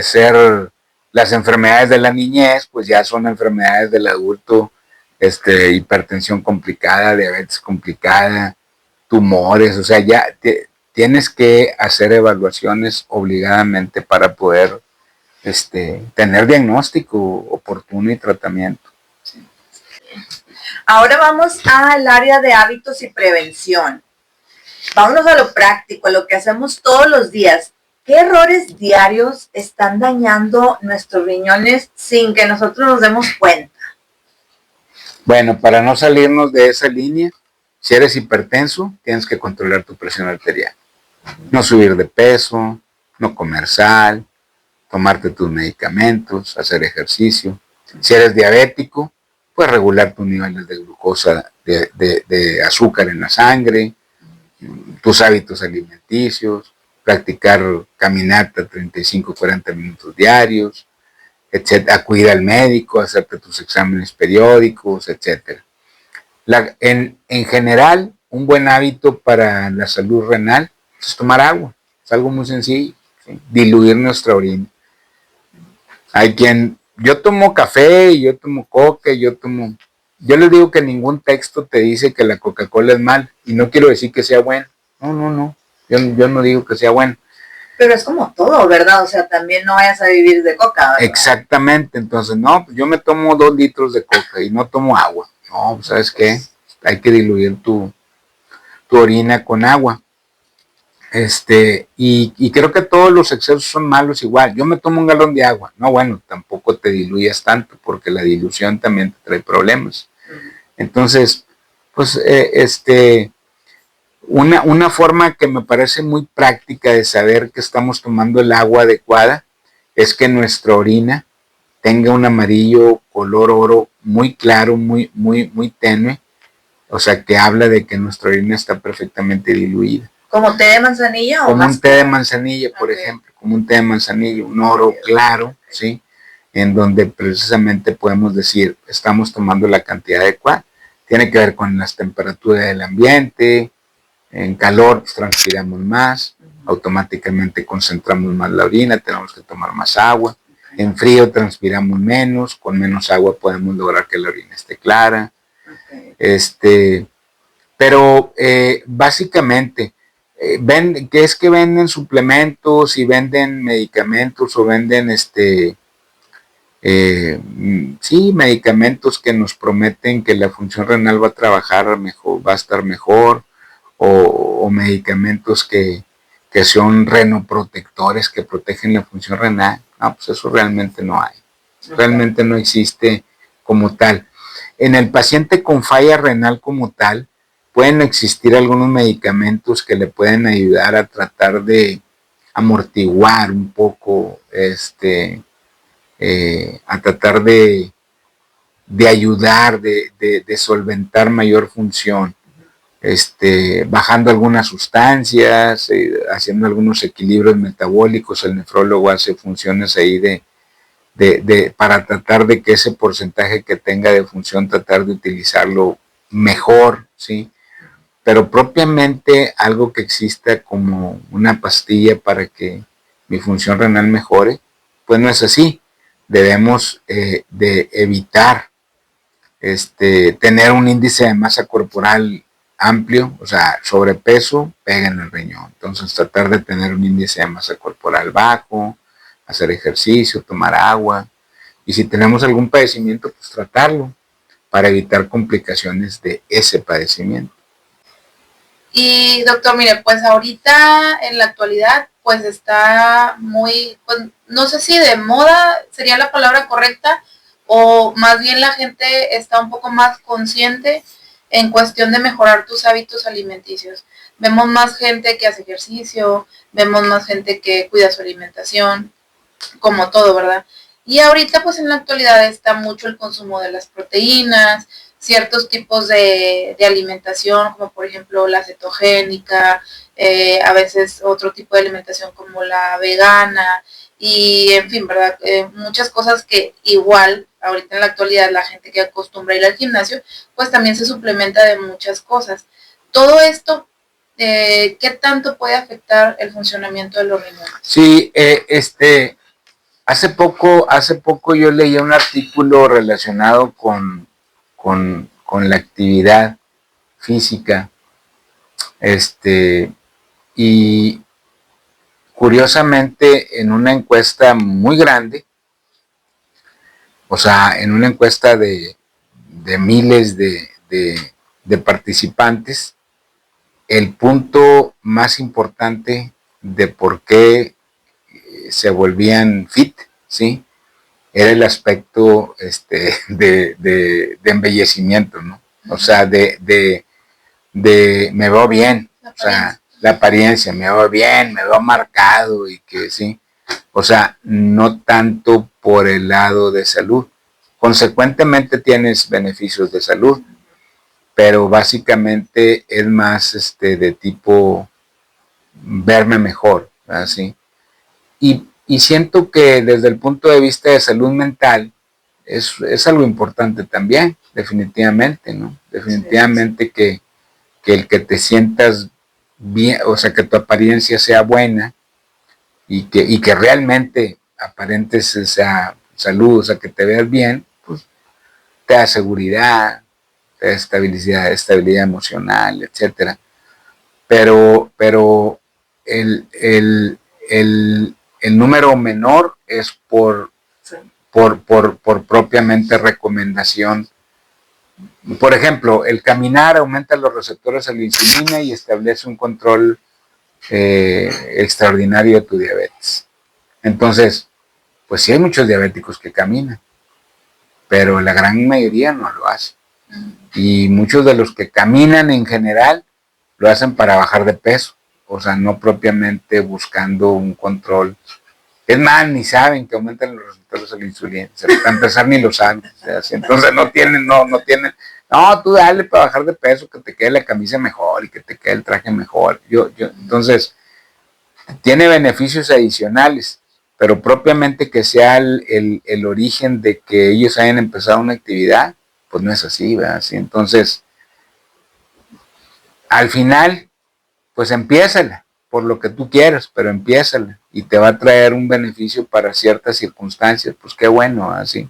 ser las enfermedades de la niñez, pues ya son enfermedades del adulto, hipertensión complicada, diabetes complicada, tumores, o sea, ya tienes que hacer evaluaciones obligadamente para poder tener diagnóstico oportuno y tratamiento. Ahora vamos al área de hábitos y prevención. Vámonos a lo práctico, a lo que hacemos todos los días. ¿Qué errores diarios están dañando nuestros riñones sin que nosotros nos demos cuenta? Bueno, para no salirnos de esa línea, si eres hipertenso, tienes que controlar tu presión arterial. No subir de peso, no comer sal, tomarte tus medicamentos, hacer ejercicio. Si eres diabético, pues regular tus niveles de glucosa, de azúcar en la sangre, tus hábitos alimenticios, practicar caminata 35-40 minutos diarios, etcétera, acudir al médico, hacerte tus exámenes periódicos, etcétera. En general, un buen hábito para la salud renal es tomar agua. Es algo muy sencillo, ¿sí? Diluir nuestra orina. Yo tomo café, yo tomo coca, yo les digo que ningún texto te dice que la Coca-Cola es mal, y no quiero decir que sea bueno. No. Yo no digo que sea bueno. Pero es como todo, ¿verdad? O sea, también no vayas a vivir de coca, ¿verdad? Exactamente, entonces, no, yo me tomo 2 litros de coca y no tomo agua. No, ¿sabes qué? Hay que diluir tu orina con agua. Y creo que todos los excesos son malos igual. Yo me tomo 1 galón de agua. No, bueno, tampoco te diluyas tanto porque la dilución también te trae problemas. Entonces, pues, una forma que me parece muy práctica de saber que estamos tomando el agua adecuada es que nuestra orina tenga un amarillo color oro muy claro, muy tenue, o sea, que habla de que nuestra orina está perfectamente diluida. ¿Como té de manzanilla o como más un té de claro? manzanilla, por Ok. ejemplo, como un té de manzanilla, un oro claro, ¿sí? En donde precisamente podemos decir, estamos tomando la cantidad adecuada. Tiene que ver con las temperaturas del ambiente, en calor pues, transpiramos más, automáticamente concentramos más la orina, tenemos que tomar más agua. En frío transpiramos menos, con menos agua podemos lograr que la orina esté clara. Pero básicamente, que es que venden suplementos y venden medicamentos o venden sí, medicamentos que nos prometen que la función renal va a trabajar mejor, va a estar mejor, o medicamentos que son renoprotectores que protegen la función renal. No, pues eso realmente no hay. Realmente no existe como tal. En el paciente con falla renal como tal, pueden existir algunos medicamentos que le pueden ayudar a tratar de amortiguar un poco, a tratar de ayudar, de solventar mayor función, bajando algunas sustancias, haciendo algunos equilibrios metabólicos. El nefrólogo hace funciones ahí para tratar de que ese porcentaje que tenga de función, tratar de utilizarlo mejor, ¿sí? Pero propiamente algo que exista como una pastilla para que mi función renal mejore, pues no es así. Debemos de evitar tener un índice de masa corporal amplio, o sea, sobrepeso, pega en el riñón. Entonces tratar de tener un índice de masa corporal bajo, hacer ejercicio, tomar agua, y si tenemos algún padecimiento, pues tratarlo para evitar complicaciones de ese padecimiento. Y doctor, mire, pues ahorita en la actualidad, pues está muy, pues no sé si de moda sería la palabra correcta, o más bien la gente está un poco más consciente en cuestión de mejorar tus hábitos alimenticios. Vemos más gente que hace ejercicio, vemos más gente que cuida su alimentación, como todo, ¿verdad? Y ahorita, pues en la actualidad está mucho el consumo de las proteínas, ciertos tipos de alimentación, como por ejemplo la cetogénica, a veces otro tipo de alimentación como la vegana, y en fin, ¿verdad? Muchas cosas que igual ahorita en la actualidad la gente que acostumbra ir al gimnasio, pues también se suplementa de muchas cosas. Todo esto, ¿qué tanto puede afectar el funcionamiento de los riñones? Sí, hace poco yo leí un artículo relacionado con la actividad física, y curiosamente en una encuesta muy grande, o sea, en una encuesta de miles de participantes, el punto más importante de por qué se volvían fit, ¿sí? Era el aspecto de embellecimiento, ¿no? O sea, me veo bien, o sea, la apariencia, me veo bien, me veo marcado y que sí. O sea, no tanto por el lado de salud. Consecuentemente tienes beneficios de salud, pero básicamente es más de tipo verme mejor, ¿sí? Y siento que desde el punto de vista de salud mental es algo importante también, definitivamente, ¿no? Definitivamente que el que te sientas bien, o sea, que tu apariencia sea buena y que realmente aparentes esa salud, o sea, que te veas bien, pues te da seguridad, te da estabilidad emocional, etcétera. Pero el número menor es por propiamente recomendación. Por ejemplo, el caminar aumenta los receptores a la insulina y establece un control extraordinario de tu diabetes. Entonces, pues sí hay muchos diabéticos que caminan, pero la gran mayoría no lo hace. Y muchos de los que caminan en general lo hacen para bajar de peso, o sea, no propiamente buscando un control Es más, ni saben que aumentan los resultados de la insulina. O sea, para empezar ni lo saben. O sea, entonces no tienen, no, tú dale para bajar de peso, que te quede la camisa mejor y que te quede el traje mejor. Entonces, tiene beneficios adicionales, pero propiamente que sea el origen de que ellos hayan empezado una actividad, pues no es así, ¿verdad? ¿Sí? Entonces, al final, pues empiézala por lo que tú quieras, pero empiézala y te va a traer un beneficio para ciertas circunstancias, pues qué bueno, así.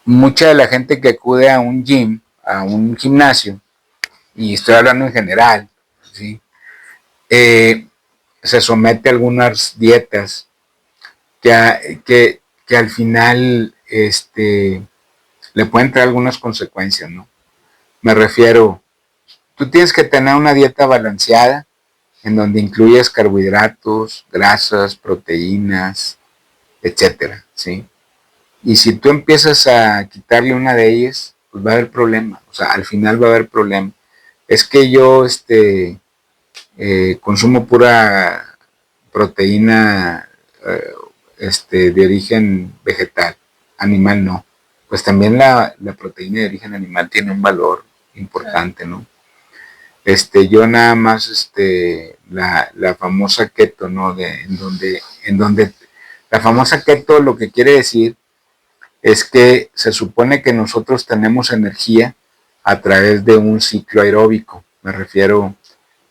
Mucha de la gente que acude a un gym, a un gimnasio, y estoy hablando en general, ¿sí? Se somete a algunas dietas que al final le pueden traer algunas consecuencias, ¿no? Me refiero, tú tienes que tener una dieta balanceada en donde incluyes carbohidratos, grasas, proteínas, etcétera, ¿sí? Y si tú empiezas a quitarle una de ellas, pues va a haber problema, o sea, al final va a haber problema. Es que yo consumo pura proteína de origen vegetal, animal no. Pues también la proteína de origen animal tiene un valor importante, ¿no? Yo nada más, la famosa keto, ¿no? En donde la famosa keto lo que quiere decir es que se supone que nosotros tenemos energía a través de un ciclo aeróbico. Me refiero,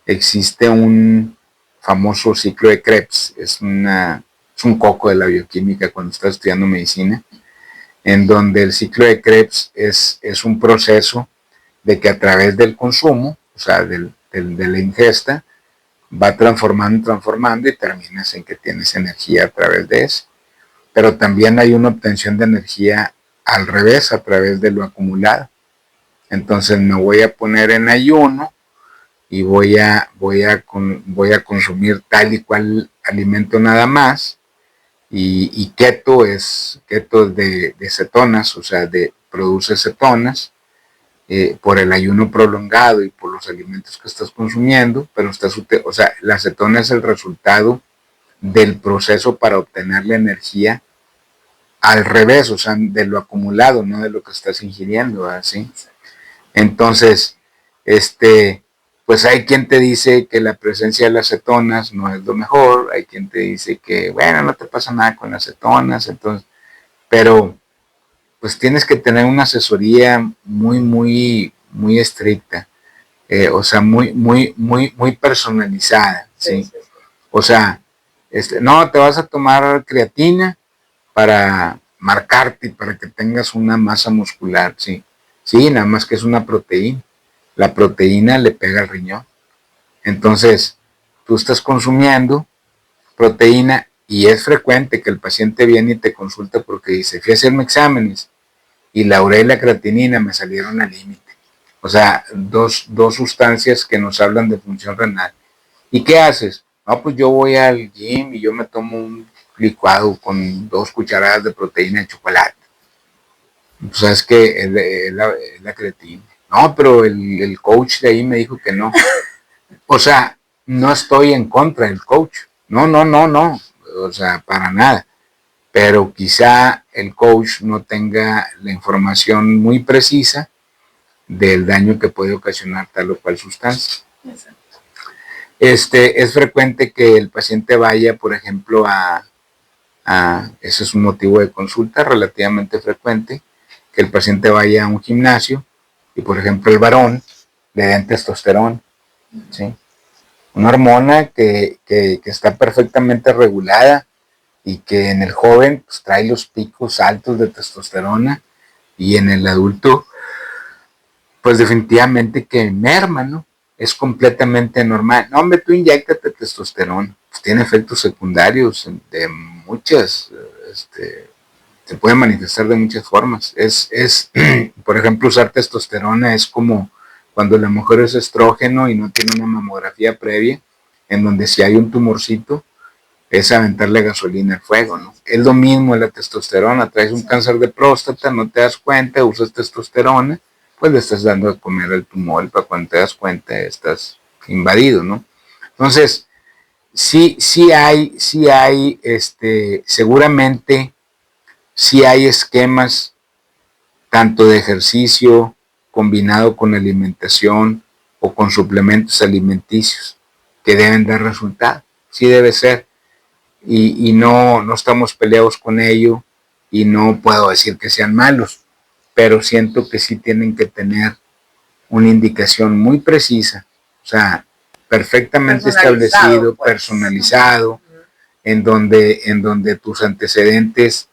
existe un famoso ciclo de Krebs, es un coco de la bioquímica cuando estás estudiando medicina, en donde el ciclo de Krebs es un proceso de que a través del consumo, o sea, de la ingesta, va transformando y terminas en que tienes energía a través de eso. Pero también hay una obtención de energía al revés, a través de lo acumulado. Entonces me voy a poner en ayuno y voy a consumir tal y cual alimento nada más. Y keto es de cetonas, o sea, produce cetonas por el ayuno prolongado y por los alimentos que estás consumiendo, pero o sea, la cetona es el resultado del proceso para obtener la energía al revés, o sea, de lo acumulado, no de lo que estás ingiriendo, ¿así? Entonces, pues hay quien te dice que la presencia de las cetonas no es lo mejor, hay quien te dice que, bueno, no te pasa nada con las cetonas, entonces, pero pues tienes que tener una asesoría muy, muy, muy estricta, o sea, muy, muy, muy, muy personalizada, ¿sí? O sea, no, te vas a tomar creatina para marcarte y para que tengas una masa muscular, ¿sí? Sí, nada más que es una proteína. La proteína le pega al riñón. Entonces, tú estás consumiendo proteína y es frecuente que el paciente viene y te consulta porque dice, fui a hacerme exámenes y la urea y la creatinina me salieron al límite. O sea, dos sustancias que nos hablan de función renal. ¿Y qué haces? No, pues yo voy al gym y yo me tomo un licuado con 2 cucharadas de proteína de chocolate. Pues sabes que es la creatina. No, pero el coach de ahí me dijo que no. O sea, no estoy en contra del coach. No. O sea, para nada. Pero quizá el coach no tenga la información muy precisa del daño que puede ocasionar tal o cual sustancia. Exacto. Es frecuente que el paciente vaya, por ejemplo, ese es un motivo de consulta relativamente frecuente, que el paciente vaya a un gimnasio y, por ejemplo, el varón le den testosterona, ¿sí? Una hormona que está perfectamente regulada y que en el joven pues, trae los picos altos de testosterona y en el adulto pues definitivamente que merma, ¿no? Es completamente normal. No, hombre, tú inyéctate testosterona. Pues tiene efectos secundarios de muchas, se puede manifestar de muchas formas. Por ejemplo, usar testosterona es como cuando la mujer es estrógeno y no tiene una mamografía previa, en donde si hay un tumorcito, es aventarle gasolina al fuego, ¿no? Es lo mismo la testosterona. Traes un cáncer de próstata, no te das cuenta, usas testosterona, pues le estás dando a comer el tumor, para cuando te das cuenta estás invadido, ¿no? Entonces, sí hay, seguramente sí hay esquemas tanto de ejercicio combinado con alimentación o con suplementos alimenticios que deben dar resultado. Sí debe ser. Y no estamos peleados con ello y no puedo decir que sean malos, pero siento que sí tienen que tener una indicación muy precisa, o sea, perfectamente establecido, pues, personalizado, en donde tus antecedentes,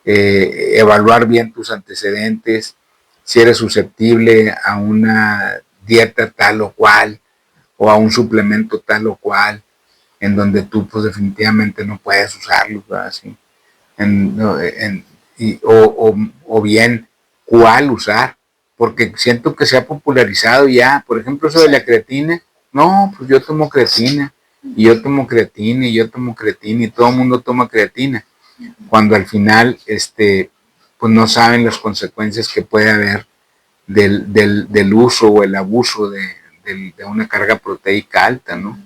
evaluar bien tus antecedentes, si eres susceptible a una dieta tal o cual, o a un suplemento tal o cual, en donde tú pues definitivamente no puedes usarlo, así, o bien cuál usar, porque siento que se ha popularizado ya, por ejemplo eso de la creatina, no, pues yo tomo creatina, y yo tomo creatina, y yo tomo creatina, y todo el mundo toma creatina, cuando al final, pues no saben las consecuencias que puede haber del uso o el abuso de una carga proteica alta, ¿no?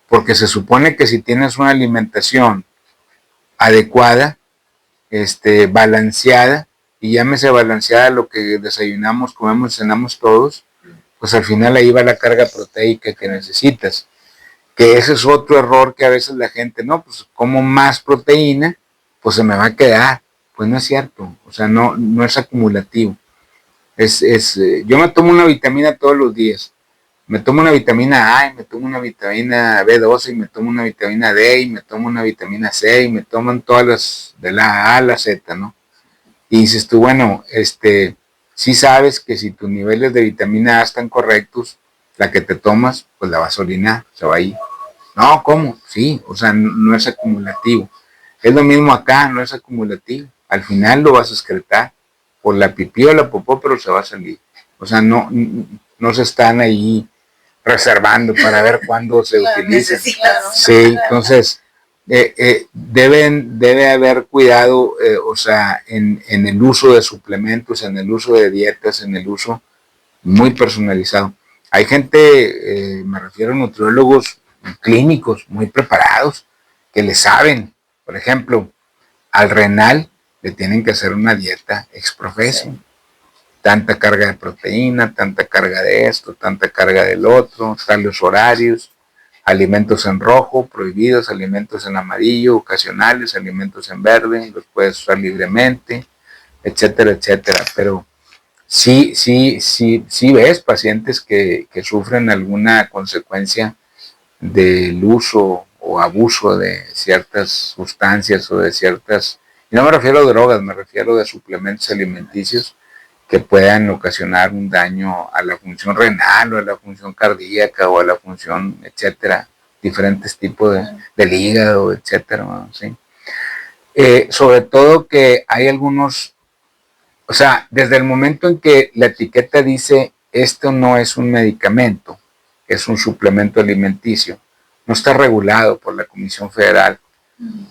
Porque se supone que si tienes una alimentación adecuada, balanceada, y llámese balanceada lo que desayunamos, comemos, cenamos todos, pues al final ahí va la carga proteica que necesitas. Que ese es otro error que a veces la gente, no, pues como más proteína, pues se me va a quedar. Pues no es cierto, o sea, no es acumulativo. Yo me tomo una vitamina todos los días. Me tomo una vitamina A, y me tomo una vitamina B12, y me tomo una vitamina D, y me tomo una vitamina C, y me toman todas las, de la A a la Z, ¿no? Y dices tú, bueno, sí sabes que si tus niveles de vitamina A están correctos, la que te tomas, pues la vas a orinar, se va ahí. No, ¿cómo? Sí, o sea, no es acumulativo. Es lo mismo acá, no es acumulativo. Al final lo vas a excretar por la pipí o la popó, pero se va a salir. O sea, no se están ahí reservando para ver cuándo se utiliza. Sí, entonces debe haber cuidado, o sea, en el uso de suplementos, en el uso de dietas, en el uso muy personalizado. Hay gente, me refiero a nutriólogos clínicos muy preparados, que le saben, por ejemplo, al renal le tienen que hacer una dieta exprofeso. Sí. Tanta carga de proteína, tanta carga de esto, tanta carga del otro, tales horarios, alimentos en rojo, prohibidos, alimentos en amarillo, ocasionales, alimentos en verde, los puedes usar libremente, etcétera, etcétera. Pero sí ves pacientes que sufren alguna consecuencia del uso o abuso de ciertas sustancias o de ciertas, y no me refiero a drogas, me refiero a suplementos alimenticios que puedan ocasionar un daño a la función renal o a la función cardíaca o a la función, etcétera, diferentes tipos del hígado, etcétera, ¿no? ¿Sí? Sobre todo que hay algunos, o sea, desde el momento en que la etiqueta dice esto no es un medicamento, es un suplemento alimenticio, no está regulado por la Comisión Federal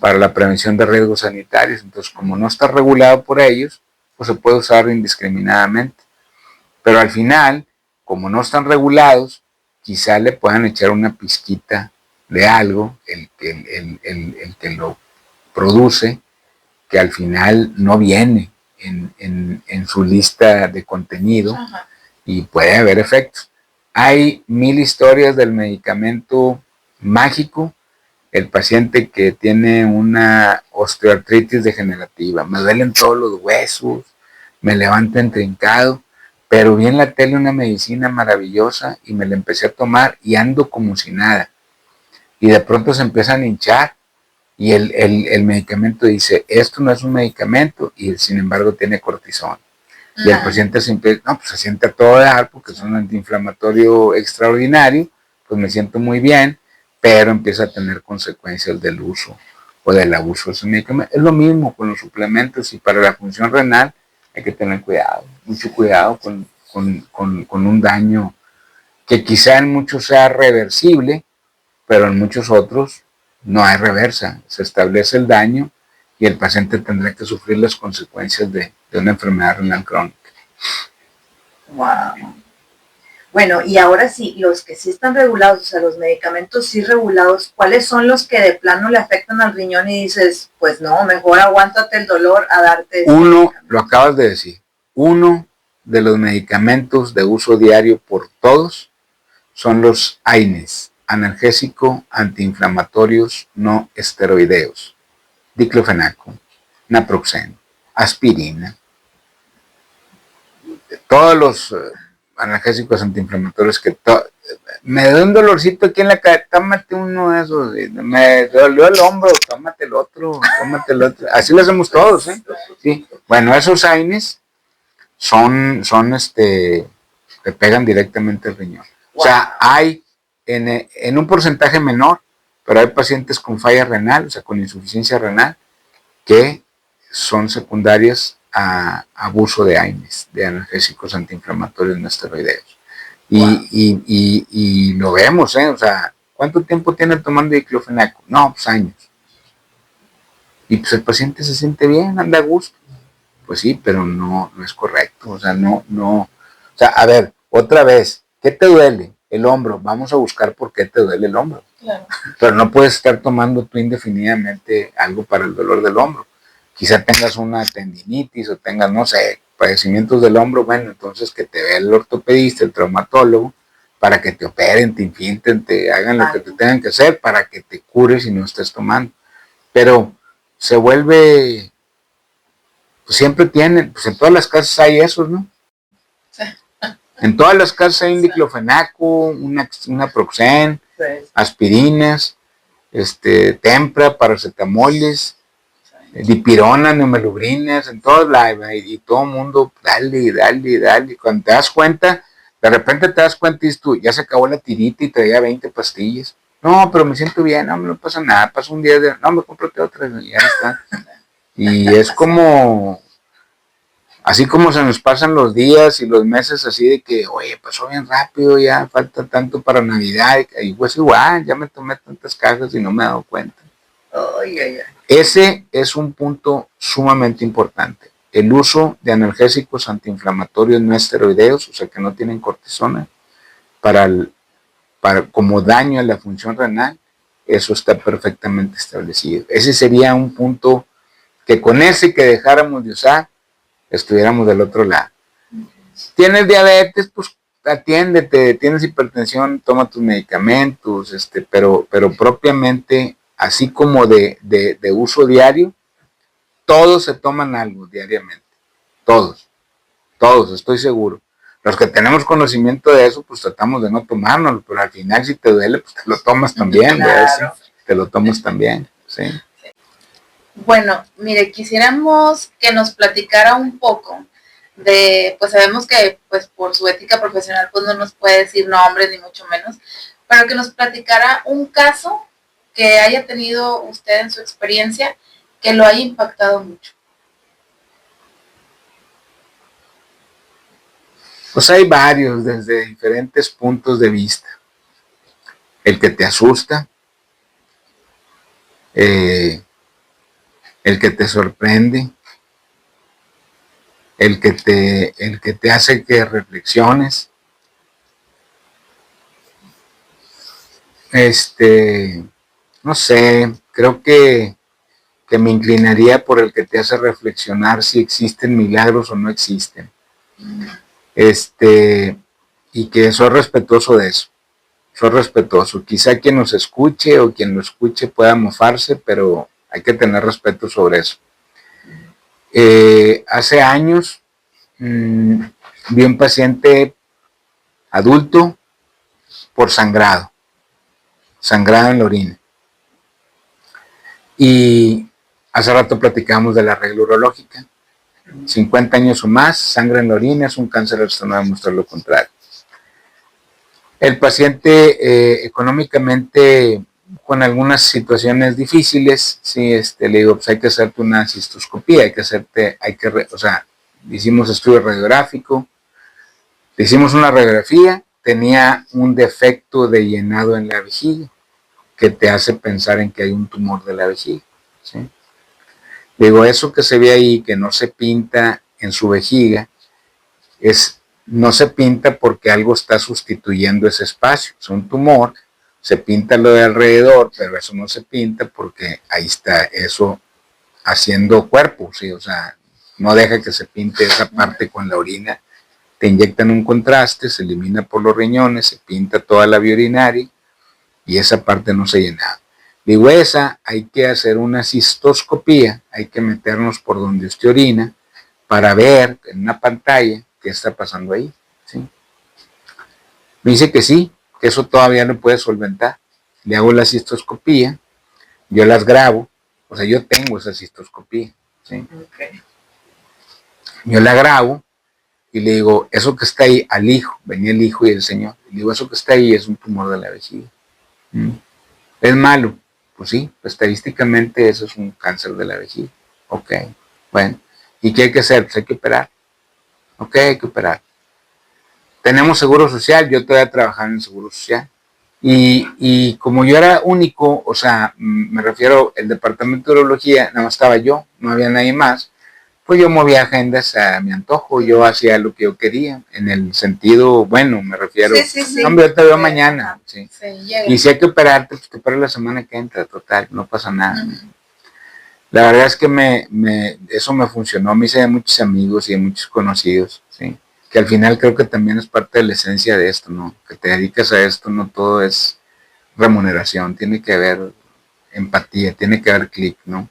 para la Prevención de Riesgos Sanitarios, entonces como no está regulado por ellos, pues se puede usar indiscriminadamente. Pero al final, como no están regulados, quizá le puedan echar una pizquita de algo, el que lo produce, que al final no viene en su lista de contenido. Ajá. Y puede haber efectos. Hay 1000 historias del medicamento mágico. El paciente que tiene una osteoartritis degenerativa, me duelen todos los huesos, me levanto entrincado, pero vi en la tele una medicina maravillosa y me la empecé a tomar y ando como si nada. Y de pronto se empiezan a hinchar y el medicamento dice, esto no es un medicamento, y sin embargo tiene cortisona. Y el paciente se siente a todo dar porque es un antiinflamatorio extraordinario, pues me siento muy bien, pero empieza a tener consecuencias del uso o del abuso de ese medicamento. Es lo mismo con los suplementos, y para la función renal hay que tener cuidado, mucho cuidado con un daño que quizá en muchos sea reversible, pero en muchos otros no hay reversa. Se establece el daño y el paciente tendrá que sufrir las consecuencias de una enfermedad renal crónica. Wow. Bueno, y ahora sí, los que sí están regulados, o sea, los medicamentos sí regulados, ¿cuáles son los que de plano le afectan al riñón y dices, pues no, mejor aguántate el dolor a darte Uno, lo acabas de decir, uno de los medicamentos de uso diario por todos son los AINES, analgésico antiinflamatorios no esteroideos, diclofenaco, naproxeno, aspirina, todos los analgésicos antiinflamatorios me da un dolorcito aquí en la cabeza, tómate uno de esos, me dolió el hombro, tómate el otro, así lo hacemos todos, ¿eh? Sí. Bueno, esos AINES son te pegan directamente al riñón. O sea, hay en un porcentaje menor, pero hay pacientes con falla renal, o sea, con insuficiencia renal, que son secundarias a abuso de AINES, de analgésicos antiinflamatorios no esteroideos. Y lo vemos, ¿eh? O sea, ¿cuánto tiempo tiene tomando diclofenaco? No, pues años. Y pues el paciente se siente bien, anda a gusto. Pues sí, pero no es correcto. O sea, o sea, a ver, otra vez, ¿qué te duele? El hombro. Vamos a buscar por qué te duele el hombro. Claro. Pero no puedes estar tomando tú indefinidamente algo para el dolor del hombro. Quizá tengas una tendinitis o tengas, no sé, padecimientos del hombro. Bueno, entonces que te vea el ortopedista, el traumatólogo, para que te operen, te infiltren, te hagan lo que te tengan que hacer para que te cures y no estés tomando. Pero se vuelve, pues siempre tienen, pues en todas las casas hay esos, ¿no? Sí. En todas las casas hay un diclofenaco, una Proxen, aspirinas, Tempra, paracetamoles, dipirona, neomelubrinas, en todos lados, y todo el mundo, dale. Cuando te das cuenta, de repente te das cuenta y dices tú, ya se acabó la tirita y traía 20 pastillas. No, pero me siento bien, no pasa nada, pasa un día no, me compro otra, y ya está. Y es como, así como se nos pasan los días y los meses así de que, oye, pasó bien rápido, ya falta tanto para Navidad, y pues igual, ya me tomé tantas cajas y no me he dado cuenta. Ese es un punto sumamente importante. El uso de analgésicos antiinflamatorios no esteroideos, o sea que no tienen cortisona, como daño a la función renal, eso está perfectamente establecido. Ese sería un punto que con ese que dejáramos de usar, estuviéramos del otro lado. ¿Tienes diabetes? Pues atiéndete. ¿Tienes hipertensión? Toma tus medicamentos, pero propiamente, así como de uso diario, todos se toman algo diariamente. Todos, estoy seguro. Los que tenemos conocimiento de eso, pues tratamos de no tomárnoslo, pero al final si te duele, pues te lo tomas también, claro. Te lo tomas también, sí. Bueno, mire, quisiéramos que nos platicara un poco de, pues sabemos que pues por su ética profesional pues no nos puede decir nombres ni mucho menos, pero que nos platicara un caso que haya tenido usted en su experiencia que lo haya impactado mucho. Pues hay varios desde diferentes puntos de vista. El que te asusta, el que te sorprende, el que te hace que reflexiones. No sé, creo que me inclinaría por el que te hace reflexionar si existen milagros o no existen. Y que soy respetuoso de eso. Soy respetuoso. Quizá quien nos escuche o quien lo escuche pueda mofarse, pero hay que tener respeto sobre eso. Hace años vi un paciente adulto por sangrado en la orina. Y hace rato platicamos de la regla urológica. 50 años o más, sangre en la orina, es un cáncer, esto no demuestra lo contrario. El paciente económicamente con algunas situaciones difíciles, sí, le digo, pues hay que hacerte una cistoscopía, hicimos estudio radiográfico, le hicimos una radiografía, tenía un defecto de llenado en la vejiga, que te hace pensar en que hay un tumor de la vejiga, ¿sí? Digo, eso que se ve ahí, que no se pinta en su vejiga, es no se pinta porque algo está sustituyendo ese espacio. Es un tumor, se pinta lo de alrededor, pero eso no se pinta porque ahí está eso haciendo cuerpo, ¿sí? O sea, no deja que se pinte esa parte con la orina. Te inyectan un contraste, se elimina por los riñones, se pinta toda la vía urinaria y esa parte no se llena. Digo, esa hay que hacer una cistoscopía, hay que meternos por donde usted orina para ver en una pantalla qué está pasando ahí, ¿sí? Me dice que sí, que eso todavía lo puede solventar. Le hago la cistoscopía, yo las grabo, o sea, yo tengo esa cistoscopía, ¿sí? Okay. Yo la grabo y le digo, eso que está ahí, al hijo, venía el hijo y el señor, le digo, eso que está ahí es un tumor de la vejiga. ¿Es malo? Pues sí, estadísticamente eso es un cáncer de la vejiga. Ok, bueno, ¿y qué hay que hacer? Pues hay que operar. Ok, hay que operar. Tenemos seguro social, yo todavía trabajaba en el seguro social. Y como yo era único, o sea, me refiero, el departamento de urología, nada más estaba yo, no había nadie más, pues yo movía agendas a mi antojo, yo hacía lo que yo quería, en el sentido, bueno, me refiero, Sí. hombre, yo te veo mañana, sí. Sí, Y si hay que operarte, pues te opero la semana que entra, total, no pasa nada. La verdad es que eso me funcionó, me hice de muchos amigos y de muchos conocidos, ¿sí? Que al final creo que también es parte de la esencia de esto, ¿no? Que te dedicas a esto, no todo es remuneración, tiene que haber empatía, tiene que haber clic, ¿no?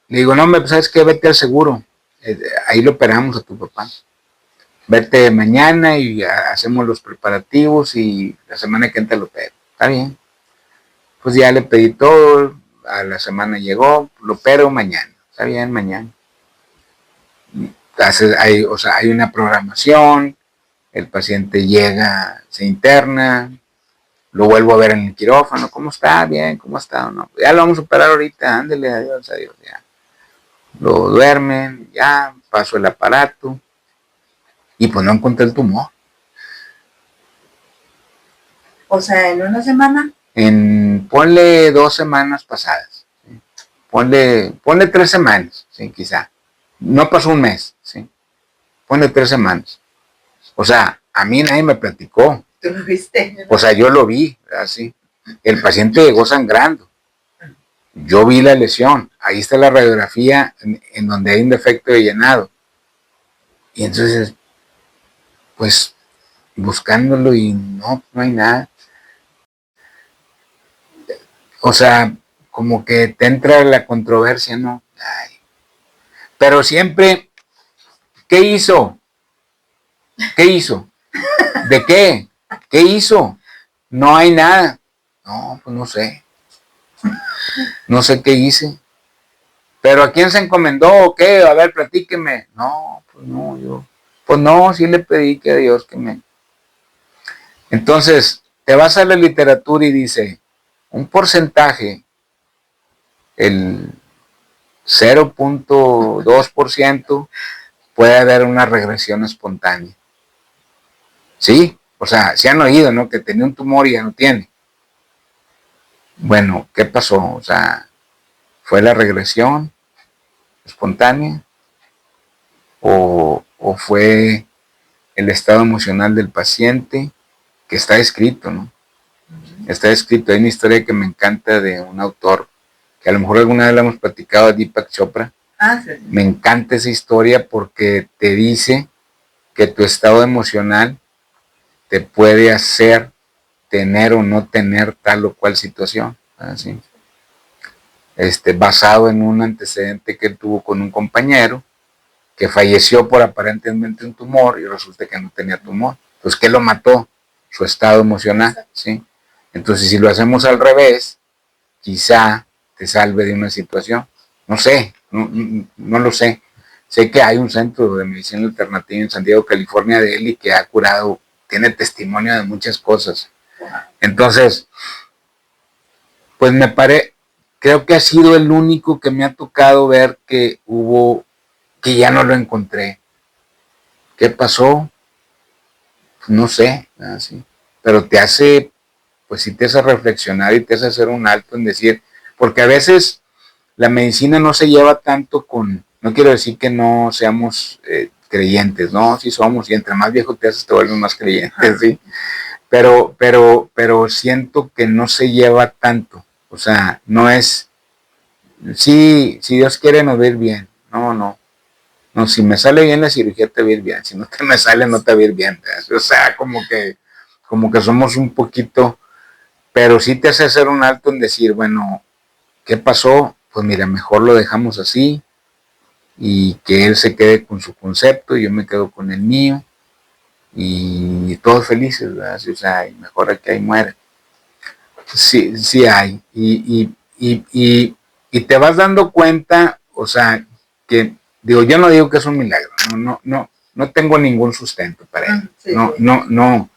Le digo, no, pues, ¿sabes qué? Vete al seguro, ahí lo operamos a tu papá. Vete mañana y hacemos los preparativos y la semana que entra lo opero. Está bien. Pues ya le pedí todo, a la semana llegó, lo opero mañana. Está bien, mañana. Hay una programación, el paciente llega, se interna, lo vuelvo a ver en el quirófano, ¿cómo está? Bien, ¿cómo está? No, ya lo vamos a operar ahorita, ándele, adiós, ya. Lo duermen, ya, paso el aparato, y pues no encontré el tumor. O sea, en una semana. Ponle 2 semanas pasadas, ¿sí? Ponle 3 semanas, ¿sí? Quizá. No pasó un mes, ¿sí? Ponle 3 semanas. O sea, a mí nadie me platicó. ¿Tú lo viste? O sea, yo lo vi, así. El paciente llegó sangrando. Yo vi la lesión. Ahí está la radiografía en donde hay un defecto de llenado. Y entonces, pues, buscándolo y no hay nada. O sea, como que te entra la controversia, ¿no? Ay. Pero siempre, ¿qué hizo? ¿Qué hizo? ¿De qué? ¿Qué hizo? No hay nada. No, pues no sé. No sé qué hice. ¿Pero a quién se encomendó o qué? A ver, platíqueme. No, pues no, pues no, sí le pedí que a Dios que me... Entonces, te vas a la literatura y dice, un porcentaje, el 0.2%, puede haber una regresión espontánea. ¿Sí? O sea, se han oído, ¿no? Que tenía un tumor y ya no tiene. Bueno, ¿qué pasó? O sea, ¿fue la regresión espontánea? ¿O fue el estado emocional del paciente? Que está escrito, ¿no? Está escrito. Hay una historia que me encanta de un autor, que a lo mejor alguna vez la hemos platicado, Deepak Chopra. Sí. Me encanta esa historia porque te dice que tu estado emocional te puede hacer tener o no tener tal o cual situación, ¿sí? Basado en un antecedente que él tuvo con un compañero que falleció por aparentemente un tumor y resulta que no tenía tumor. Entonces, ¿qué lo mató? Su estado emocional, ¿sí? Entonces, si lo hacemos al revés, quizá te salve de una situación. No sé, no lo sé. Sé que hay un centro de medicina alternativa en San Diego, California, de él y que ha curado, tiene testimonio de muchas cosas. Entonces, pues creo que ha sido el único que me ha tocado ver que que ya no lo encontré. ¿Qué pasó? Pues no sé, así. Pero te hace, pues sí te hace reflexionar y te hace hacer un alto en decir, porque a veces la medicina no se lleva tanto no quiero decir que no seamos, creyentes, ¿no? Sí somos, y entre más viejo te haces, te vuelves más creyente, sí. Pero siento que no se lleva tanto. O sea, no es, sí, si Dios quiere nos va a ir bien. No, si me sale bien la cirugía te va a ir bien, si no te me sale no te va a ir bien. ¿Verdad? O sea, como que somos un poquito, pero sí te hace hacer un alto en decir, bueno, ¿qué pasó? Pues mira, mejor lo dejamos así y que él se quede con su concepto y yo me quedo con el mío y todos felices, ¿verdad? O sea, y mejor que ahí muere. Sí hay. Y te vas dando cuenta, o sea, que, digo, yo no digo que es un milagro, no tengo ningún sustento para él. Sí, no,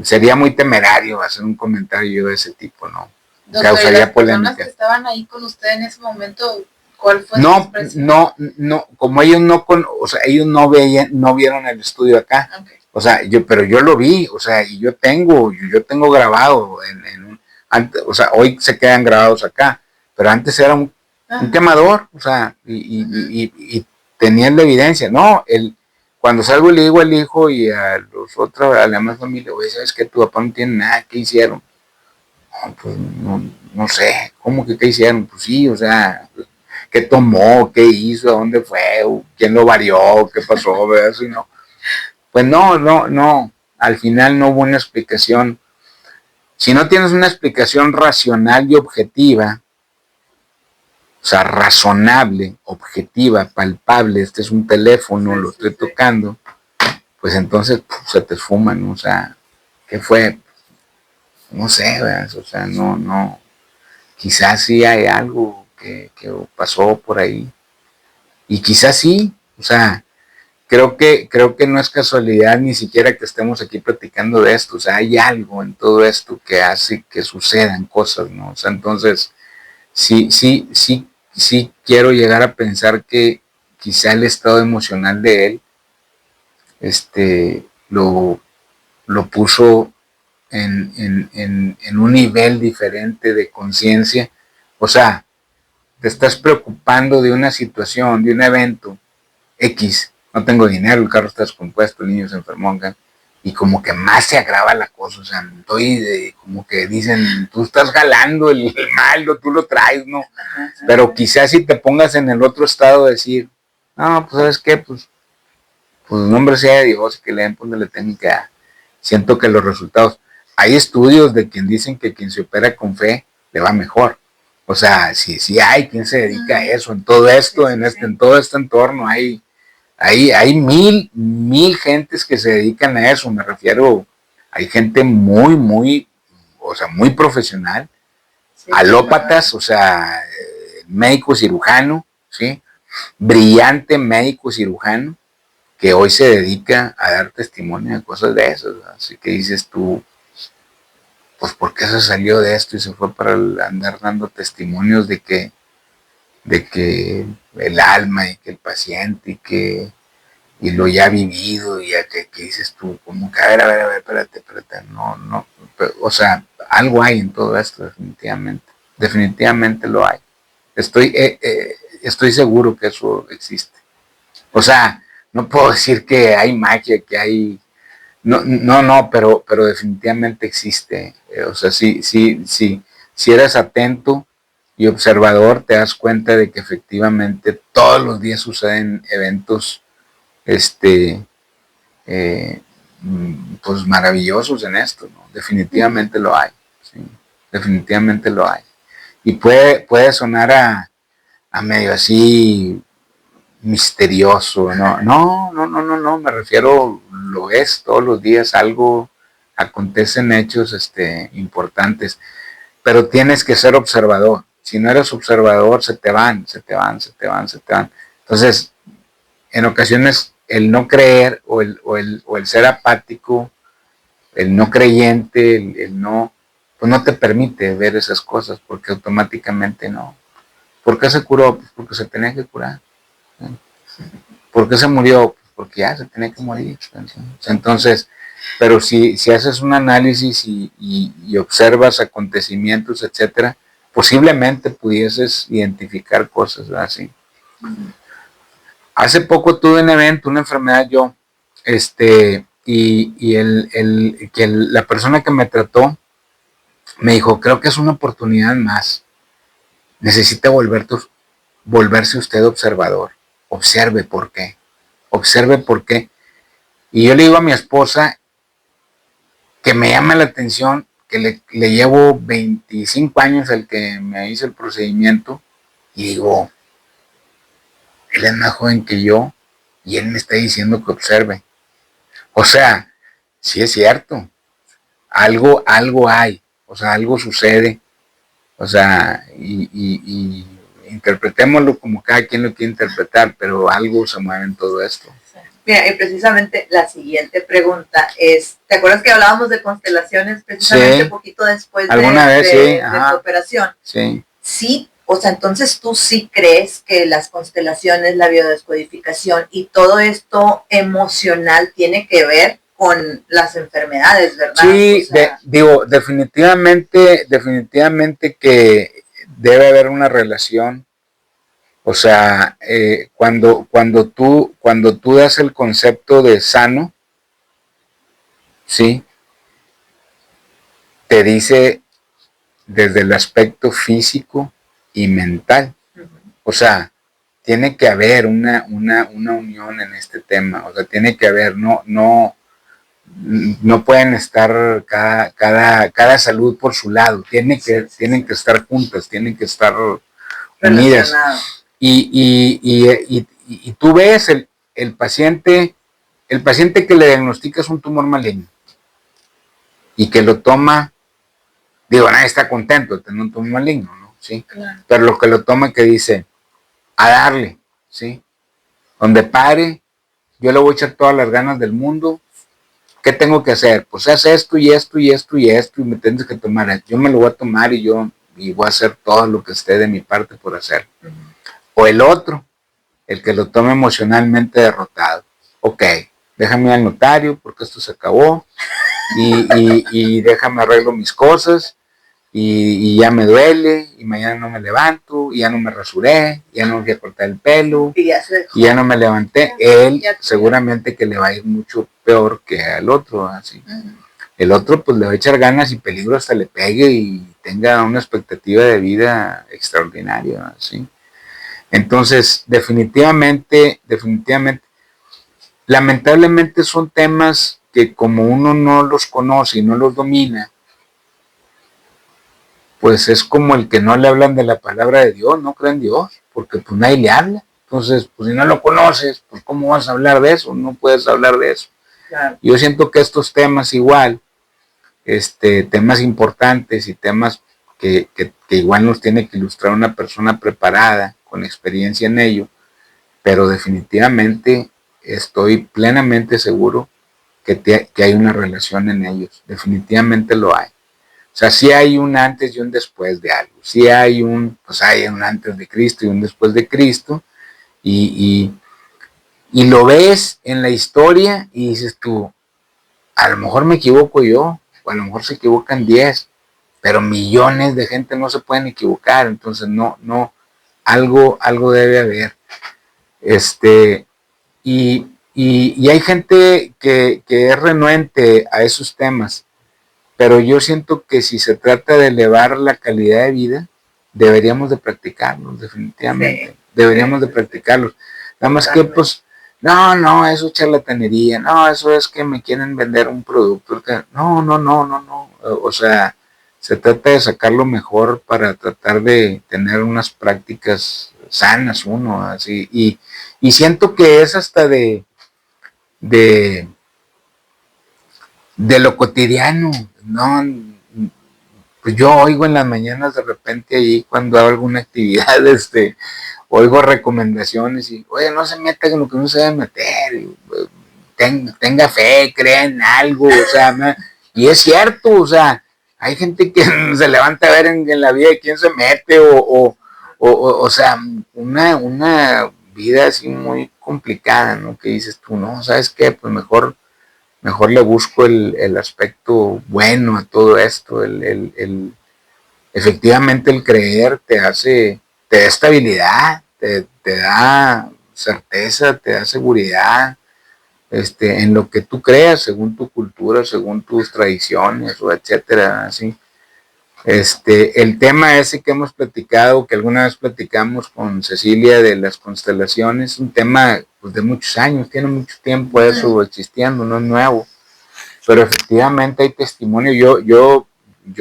sería muy temerario hacer un comentario de ese tipo, ¿no? Doctor, Causaría las polémica. personas que estaban ahí con usted en ese momento, ¿cuál fue su No, expresión? no, como ellos o sea, ellos no vieron el estudio acá. Okay. O sea, pero yo lo vi, o sea, y yo tengo grabado o sea, hoy se quedan grabados acá, pero antes era un quemador, o sea, y tenían la evidencia, ¿no? Cuando salgo le digo al hijo y a los otros, a la demás familia, oye, ¿sabes qué? Tu papá no tiene nada, ¿qué hicieron? No, pues no sé, ¿cómo que qué hicieron? Pues sí, o sea, ¿qué tomó? ¿Qué hizo? ¿A dónde fue? ¿Quién lo varió? ¿Qué pasó? ¿Verdad? Si no, pues no, al final no hubo una explicación. Si no tienes una explicación racional y objetiva, o sea, razonable, objetiva, palpable, este es un teléfono, lo estoy tocando, pues entonces se te esfuma, ¿no? O sea, ¿qué fue? No sé, ¿verdad? O sea, no, quizás sí hay algo que pasó por ahí, y quizás sí, o sea, creo que no es casualidad ni siquiera que estemos aquí platicando de esto, o sea, hay algo en todo esto que hace que sucedan cosas, ¿no? O sea, entonces, sí quiero llegar a pensar que quizá el estado emocional de él, lo puso en un nivel diferente de conciencia, o sea, te estás preocupando de una situación, de un evento X, no tengo dinero, el carro está descompuesto, el niño se enfermó, y como que más se agrava la cosa, o sea, como que dicen, tú estás jalando el mal, tú lo traes, ¿no? Pero quizás si te pongas en el otro estado de decir, no, pues ¿sabes qué? Pues nombre sea de Dios, que le den pues le tengan que dar. Siento que los resultados, hay estudios de quien dicen que quien se opera con fe le va mejor. O sea, sí hay quien se dedica a eso, en todo esto, en todo este entorno hay mil gentes que se dedican a eso, me refiero, hay gente muy, o sea, muy profesional, alópatas, o sea, médico cirujano, ¿sí? Brillante médico cirujano, que hoy se dedica a dar testimonio de cosas de esas, ¿verdad? Así que dices tú, pues ¿por qué se salió de esto y se fue para andar dando testimonios de que el alma y que el paciente y lo ya vivido y ya que dices tú, como que a ver, espérate, no, o sea, algo hay en todo esto definitivamente lo hay. Estoy seguro que eso existe. O sea, no puedo decir que hay magia, que hay, pero definitivamente existe. O sea, si eres atento y observador, te das cuenta de que efectivamente todos los días suceden eventos pues maravillosos en esto, ¿no? Definitivamente lo hay, ¿sí? Definitivamente lo hay. Y puede sonar a medio así misterioso, no, me refiero, lo es, todos los días algo, acontecen hechos importantes, pero tienes que ser observador. Si no eres observador, se te van. Entonces, en ocasiones el no creer o el ser apático, el no creyente, el no, pues no te permite ver esas cosas porque automáticamente no. ¿Por qué se curó? Pues porque se tenía que curar. ¿Sí? ¿Por qué se murió? Pues porque ya se tenía que morir. ¿Sí? Entonces, pero si haces un análisis y observas acontecimientos, etcétera, posiblemente pudieses identificar cosas así. Hace poco tuve un evento, una enfermedad yo, la persona que me trató me dijo, creo que es una oportunidad más. Necesita volverse usted observador. Observe por qué. Observe por qué. Y yo le digo a mi esposa que me llama la atención que le llevo 25 años al que me hizo el procedimiento y digo, él es más joven que yo y él me está diciendo que observe. O sea, sí es cierto, algo hay, o sea, algo sucede, o sea, y interpretémoslo como cada quien lo quiere interpretar, pero algo se mueve en todo esto. Mira, y precisamente la siguiente pregunta es, ¿te acuerdas que hablábamos de constelaciones precisamente un poquito después de tu operación? Sí. Sí, o sea, entonces tú sí crees que las constelaciones, la biodescodificación y todo esto emocional tiene que ver con las enfermedades, ¿verdad? Sí, o sea, digo, definitivamente que debe haber una relación. O sea, cuando tú das el concepto de sano, ¿sí? Te dice desde el aspecto físico y mental. O sea, tiene que haber una unión en este tema. O sea, tiene que haber, no pueden estar cada salud por su lado. Tienen que estar juntas, tienen que estar unidas. Y tú ves el paciente que le diagnosticas un tumor maligno y que lo toma, digo, nadie está contento de tener un tumor maligno, ¿no? ¿Sí? Claro. Pero lo que lo toma que dice, a darle, ¿sí? Donde pare, yo le voy a echar todas las ganas del mundo. ¿Qué tengo que hacer? Pues haz esto y esto y esto y esto y me tienes que tomar. Yo me lo voy a tomar y voy a hacer todo lo que esté de mi parte por hacer. O el otro, el que lo tome emocionalmente derrotado. Ok, déjame ir al notario porque esto se acabó y déjame arreglo mis cosas y ya me duele y mañana no me levanto y ya no me rasuré, ya no me fui a cortar el pelo y ya no me levanté. Él seguramente que le va a ir mucho peor que al otro, así. El otro pues le va a echar ganas y peligro hasta le pegue y tenga una expectativa de vida extraordinaria, ¿sí? Entonces, definitivamente, lamentablemente son temas que como uno no los conoce y no los domina, pues es como el que no le hablan de la palabra de Dios, no cree en Dios, porque pues nadie le habla. Entonces, pues si no lo conoces, pues ¿cómo vas a hablar de eso? No puedes hablar de eso. Claro. Yo siento que estos temas igual, temas importantes y temas que igual nos tiene que ilustrar una persona preparada, con experiencia en ello, pero definitivamente estoy plenamente seguro que hay una relación en ellos, definitivamente lo hay. O sea, sí hay un antes y un después de algo, sí hay un antes de Cristo y un después de Cristo, y lo ves en la historia y dices tú, a lo mejor me equivoco yo, o a lo mejor se equivocan 10, pero millones de gente no se pueden equivocar, entonces algo debe haber. Y hay gente que es renuente a esos temas, pero yo siento que si se trata de elevar la calidad de vida, deberíamos de practicarlos, definitivamente. Sí, deberíamos de practicarlos. Nada más que, pues, no, eso es charlatanería, no, eso es que me quieren vender un producto. No. O sea, se trata de sacar lo mejor para tratar de tener unas prácticas sanas uno, así. Y siento que es hasta de lo cotidiano, ¿no? Pues yo oigo en las mañanas de repente ahí cuando hago alguna actividad, oigo recomendaciones y, oye, no se meta con lo que no se debe meter, tenga fe, crea en algo, o sea, y es cierto, o sea, hay gente que se levanta a ver en la vida de quién se mete, o sea, una vida así muy complicada, ¿no? Que dices tú, no, ¿sabes qué? Pues mejor le busco el aspecto bueno a todo esto, efectivamente el creer te da estabilidad, te da certeza, te da seguridad, en lo que tú creas, según tu cultura, según tus tradiciones, o etcétera, así. El tema ese que hemos platicado, que alguna vez platicamos con Cecilia de las constelaciones, un tema pues, de muchos años, tiene mucho tiempo eso existiendo, no es nuevo, pero efectivamente hay testimonio. Yo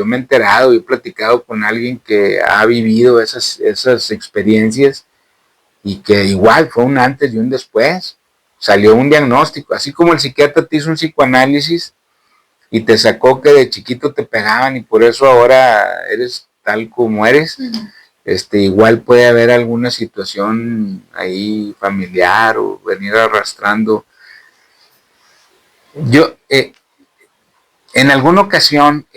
me he enterado y he platicado con alguien que ha vivido esas experiencias y que igual fue un antes y un después. Salió un diagnóstico, así como el psiquiatra te hizo un psicoanálisis y te sacó que de chiquito te pegaban y por eso ahora eres tal como eres. Igual puede haber alguna situación ahí familiar o venir arrastrando. Yo, en alguna ocasión,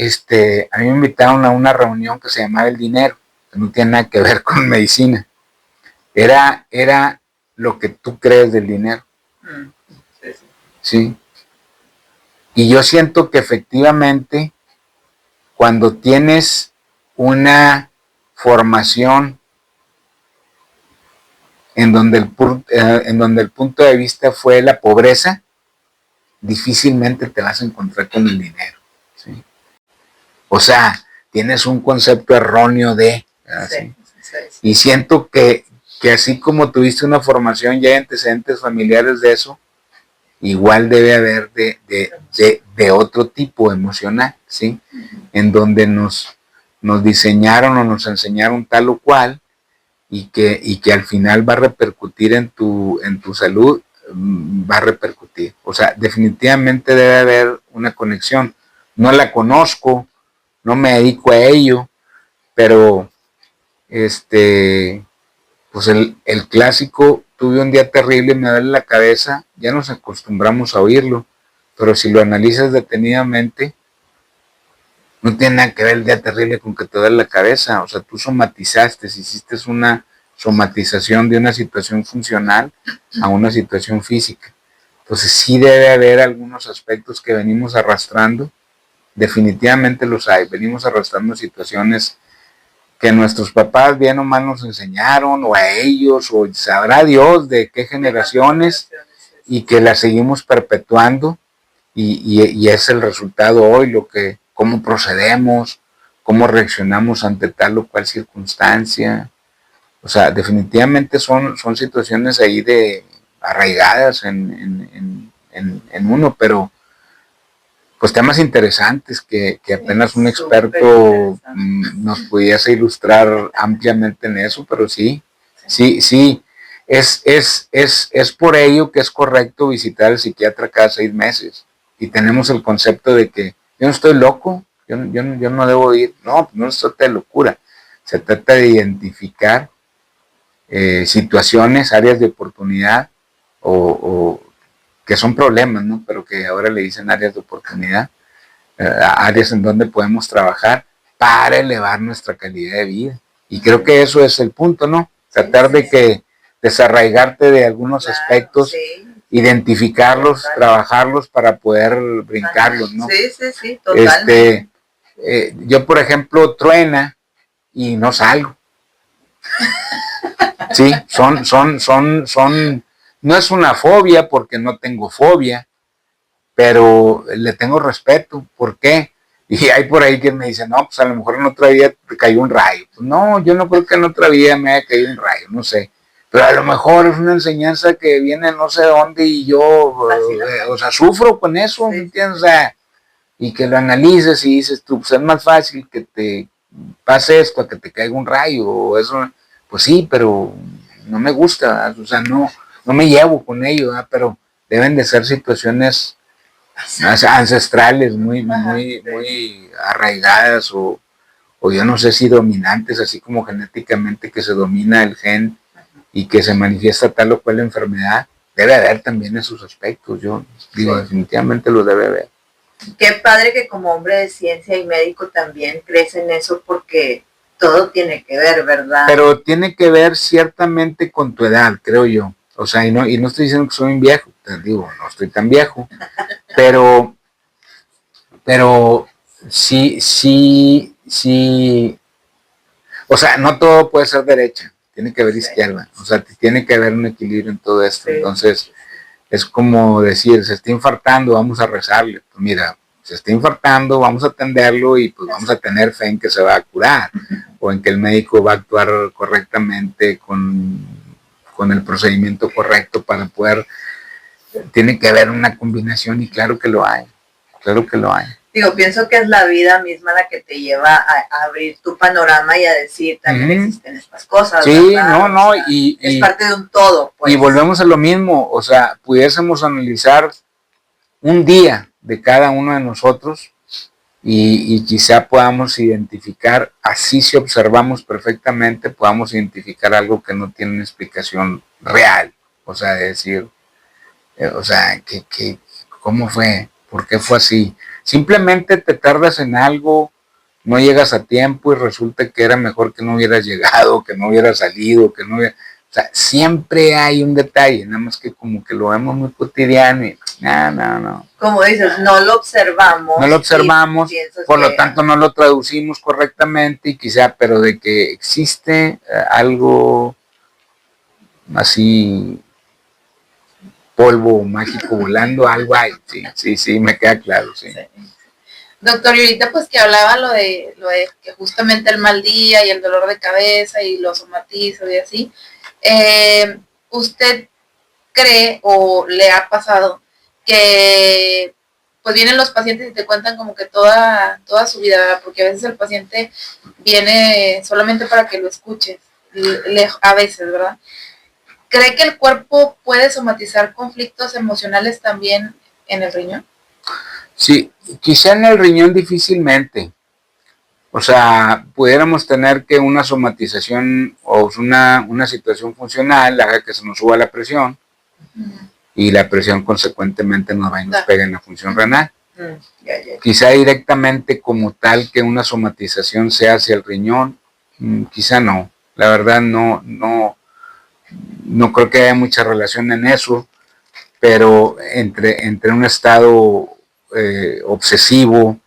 a mí me invitaron a una reunión que se llamaba El Dinero, que no tiene nada que ver con medicina. Era lo que tú crees del dinero. Sí. Y yo siento que efectivamente, cuando tienes una formación en donde el punto de vista fue la pobreza, difícilmente te vas a encontrar con el dinero. ¿Sí? O sea, tienes un concepto erróneo de... Sí. Y siento que así como tuviste una formación y hay antecedentes familiares de eso, igual debe haber de otro tipo emocional, ¿sí? En donde nos diseñaron o nos enseñaron tal o cual y que al final va a repercutir en tu salud, va a repercutir. O sea, definitivamente debe haber una conexión. No la conozco, no me dedico a ello, pero pues el clásico, tuve un día terrible, me duele la cabeza, ya nos acostumbramos a oírlo, pero si lo analizas detenidamente, no tiene nada que ver el día terrible con que te duele la cabeza. O sea, tú somatizaste, hiciste una somatización de una situación funcional a una situación física. Entonces sí debe haber algunos aspectos que venimos arrastrando, definitivamente los hay, venimos arrastrando situaciones que nuestros papás bien o mal nos enseñaron, o a ellos, o sabrá Dios de qué generaciones, y que las seguimos perpetuando, y es el resultado hoy, cómo procedemos, cómo reaccionamos ante tal o cual circunstancia. O sea, definitivamente son situaciones ahí de arraigadas en uno, pero pues temas interesantes que apenas un experto nos pudiese ilustrar ampliamente en eso, pero sí, es por ello que es correcto visitar al psiquiatra cada 6 meses, y tenemos el concepto de que yo no estoy loco, yo no debo ir. No se trata de locura, se trata de identificar situaciones, áreas de oportunidad o que son problemas, ¿no? Pero que ahora le dicen áreas de oportunidad, áreas en donde podemos trabajar para elevar nuestra calidad de vida. Y creo que eso es el punto, ¿no? Tratar de que desarraigarte de algunos aspectos, identificarlos, trabajarlos para poder brincarlos, ¿no? Sí, totalmente. Yo, por ejemplo, truena y no salgo. Sí, no es una fobia porque no tengo fobia, pero le tengo respeto. ¿Por qué? Y hay por ahí quien me dice, no, pues a lo mejor en otra vida te cayó un rayo. Pues no, yo no creo que en otra vida me haya caído un rayo, no sé. Pero a lo mejor es una enseñanza que viene no sé dónde y yo, o sea, sufro con eso, ¿me entiendes? O sea, y que lo analices y dices tú, pues es más fácil que te pase esto a que te caiga un rayo, o eso. Pues sí, pero no me gusta, o sea, no me llevo con ello, ¿verdad? Pero deben de ser situaciones ancestrales, muy arraigadas, o yo no sé si dominantes, así como genéticamente que se domina el gen y que se manifiesta tal o cual enfermedad. Debe haber también esos aspectos, yo digo, definitivamente los debe haber. Qué padre que como hombre de ciencia y médico también crees en eso, porque todo tiene que ver, ¿verdad? Pero tiene que ver ciertamente con tu edad, creo yo. O sea, y no estoy diciendo que soy un viejo, te digo, no estoy tan viejo, pero sí, o sea, no todo puede ser derecha, tiene que haber izquierda, o sea, tiene que haber un equilibrio en todo esto. Sí. Entonces, es como decir, se está infartando, vamos a rezarle. Pues mira, se está infartando, vamos a atenderlo y pues vamos a tener fe en que se va a curar o en que el médico va a actuar correctamente con el procedimiento correcto para poder. Tiene que haber una combinación y claro que lo hay, claro que lo hay. Digo, pienso que es la vida misma la que te lleva a abrir tu panorama y a decir también existen estas cosas. Sí, ¿verdad? no, O sea, es parte de un todo. Pues. Y volvemos a lo mismo, o sea, pudiésemos analizar un día de cada uno de nosotros y quizá podamos identificar, así si observamos perfectamente, podamos identificar algo que no tiene una explicación real, o sea, decir, o sea, ¿cómo fue? ¿Por qué fue así? Simplemente te tardas en algo, no llegas a tiempo y resulta que era mejor que no hubieras llegado, que no hubieras salido, que no hubiera... O sea, siempre hay un detalle, nada más que como que lo vemos muy cotidiano y no. Como dices, no lo observamos. No lo observamos, por lo tanto no lo traducimos correctamente y quizá, pero de que existe algo así, polvo mágico volando, algo hay, sí, me queda claro, sí. Doctor, y ahorita pues que hablaba lo de que justamente el mal día y el dolor de cabeza y los somatizos y así, ¿usted cree o le ha pasado que pues vienen los pacientes y te cuentan como que toda su vida, ¿verdad? Porque a veces el paciente viene solamente para que lo escuches, a veces, ¿verdad? ¿Cree que el cuerpo puede somatizar conflictos emocionales también en el riñón? Sí, quizá en el riñón difícilmente. O sea, pudiéramos tener que una somatización o una situación funcional haga que se nos suba la presión y la presión consecuentemente nos va y nos pega en la función renal. Quizá directamente como tal que una somatización sea hacia el riñón, quizá no. La verdad no creo que haya mucha relación en eso, pero entre un estado obsesivo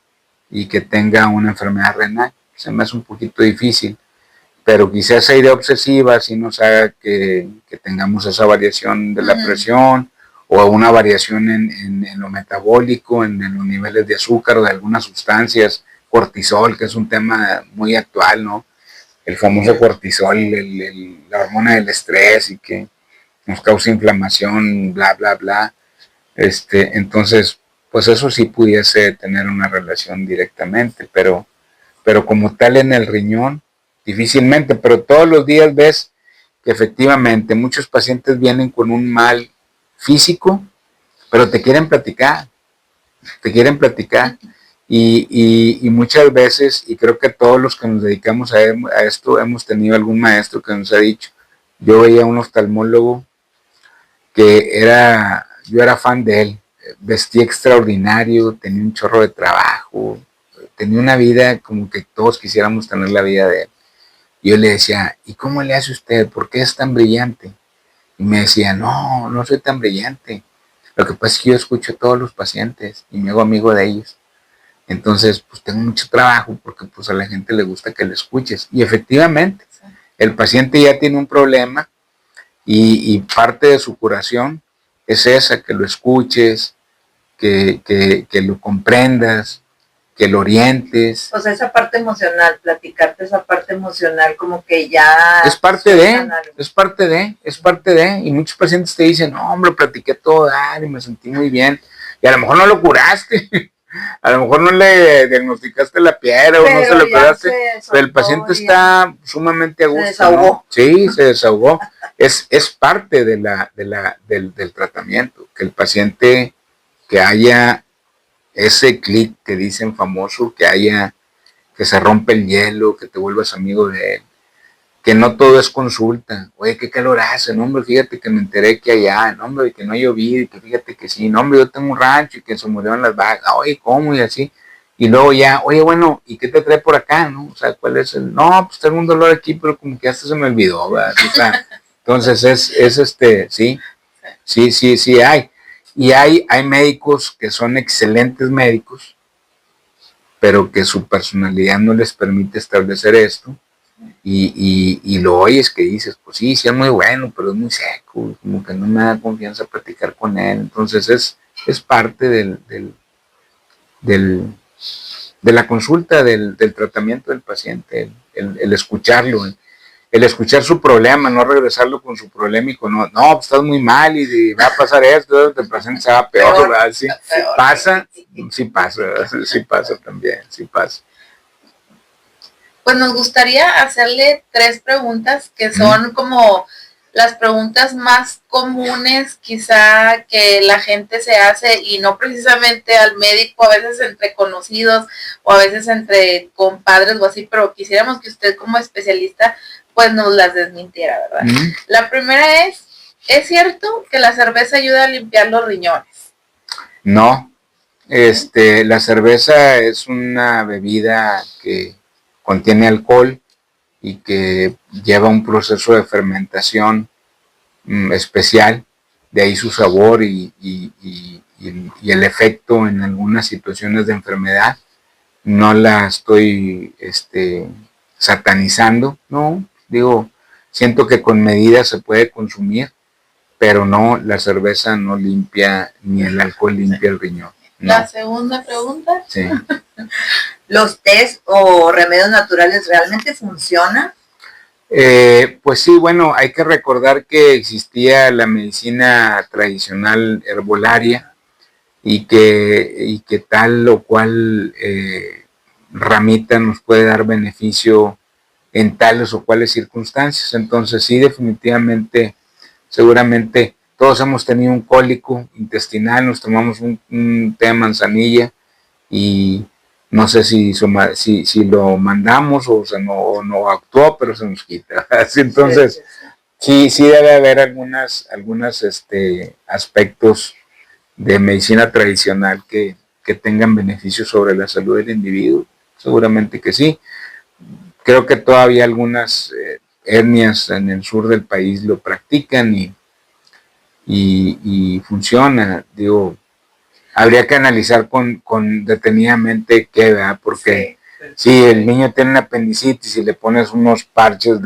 y que tenga una enfermedad renal, se me hace un poquito difícil, pero quizás esa idea obsesiva sí nos haga que tengamos esa variación de la presión o una variación en lo metabólico, en los niveles de azúcar o de algunas sustancias, cortisol, que es un tema muy actual, ¿no? El famoso cortisol, la hormona del estrés y que nos causa inflamación, bla, bla, bla. Entonces, pues eso sí pudiese tener una relación directamente, pero como tal en el riñón, difícilmente, pero todos los días ves que efectivamente muchos pacientes vienen con un mal físico, pero te quieren platicar, y muchas veces, y creo que todos los que nos dedicamos a esto hemos tenido algún maestro que nos ha dicho, yo veía un oftalmólogo que yo era fan de él, vestía extraordinario, tenía un chorro de trabajo, tenía una vida como que todos quisiéramos tener la vida de él. Y yo le decía, ¿y cómo le hace usted? ¿Por qué es tan brillante? Y me decía, no soy tan brillante. Lo que pasa es que yo escucho a todos los pacientes y me hago amigo de ellos. Entonces, pues tengo mucho trabajo porque pues a la gente le gusta que le escuches. Y efectivamente, el paciente ya tiene un problema y parte de su curación es esa, que lo escuches, que lo comprendas, que lo orientes. O sea, esa parte emocional, platicarte esa parte emocional como que ya... Es parte de, y muchos pacientes te dicen, no, hombre, platiqué todo, y me sentí muy bien, y a lo mejor no lo curaste, a lo mejor no le diagnosticaste la piedra o no se lo operaste, pero el paciente está sumamente a gusto. Se desahogó. ¿No? Sí, se desahogó. Es parte del tratamiento, que el paciente, que haya ese clic que dicen famoso, que se rompe el hielo, que te vuelvas amigo de él, que no todo es consulta. Oye, qué calor hace, no, hombre, fíjate que me enteré que allá, no, hombre, que no ha llovido, y que fíjate que sí, no, hombre, yo tengo un rancho y que se murieron las vacas, oye, ¿cómo? Y así. Y luego ya, oye, bueno, ¿y qué te trae por acá, no? O sea, ¿cuál es el? No, pues tengo un dolor aquí, pero como que hasta se me olvidó, ¿verdad? O sea, entonces sí hay. Y hay médicos que son excelentes médicos, pero que su personalidad no les permite establecer esto. y lo oyes que dices, pues sí, sí es muy bueno, pero es muy seco, como que no me da confianza platicar con él. Entonces es parte del, de la consulta, del tratamiento del paciente, el escucharlo, el escuchar su problema, no regresarlo con su problema y con, no, pues estás muy mal y va a pasar esto, el paciente se va peor, ¿verdad? Sí, pasa, sí pasa también, sí pasa. Pues nos gustaría hacerle 3 preguntas que son como las preguntas más comunes quizá que la gente se hace y no precisamente al médico, a veces entre conocidos o a veces entre compadres o así, pero quisiéramos que usted como especialista pues nos las desmintiera, ¿verdad? La primera ¿es cierto que la cerveza ayuda a limpiar los riñones? No, la cerveza es una bebida que contiene alcohol y que lleva un proceso de fermentación especial, de ahí su sabor y el efecto en algunas situaciones de enfermedad. No la estoy satanizando, no, digo, siento que con medida se puede consumir, pero no, la cerveza no limpia, ni el alcohol limpia el riñón. No. La segunda pregunta. Sí. ¿Los test o remedios naturales realmente funcionan? Pues sí, bueno, hay que recordar que existía la medicina tradicional herbolaria y que tal o cual ramita nos puede dar beneficio en tales o cuales circunstancias. Entonces sí, definitivamente, seguramente todos hemos tenido un cólico intestinal, nos tomamos un té de manzanilla y no sé si lo mandamos o no actuó, pero se nos quita. Entonces, sí debe haber algunos aspectos de medicina tradicional que tengan beneficios sobre la salud del individuo. Seguramente que sí. Creo que todavía algunas etnias en el sur del país lo practican y funciona. Digo, habría que analizar con detenidamente qué, ¿verdad? Porque si el niño tiene una apendicitis y le pones unos parches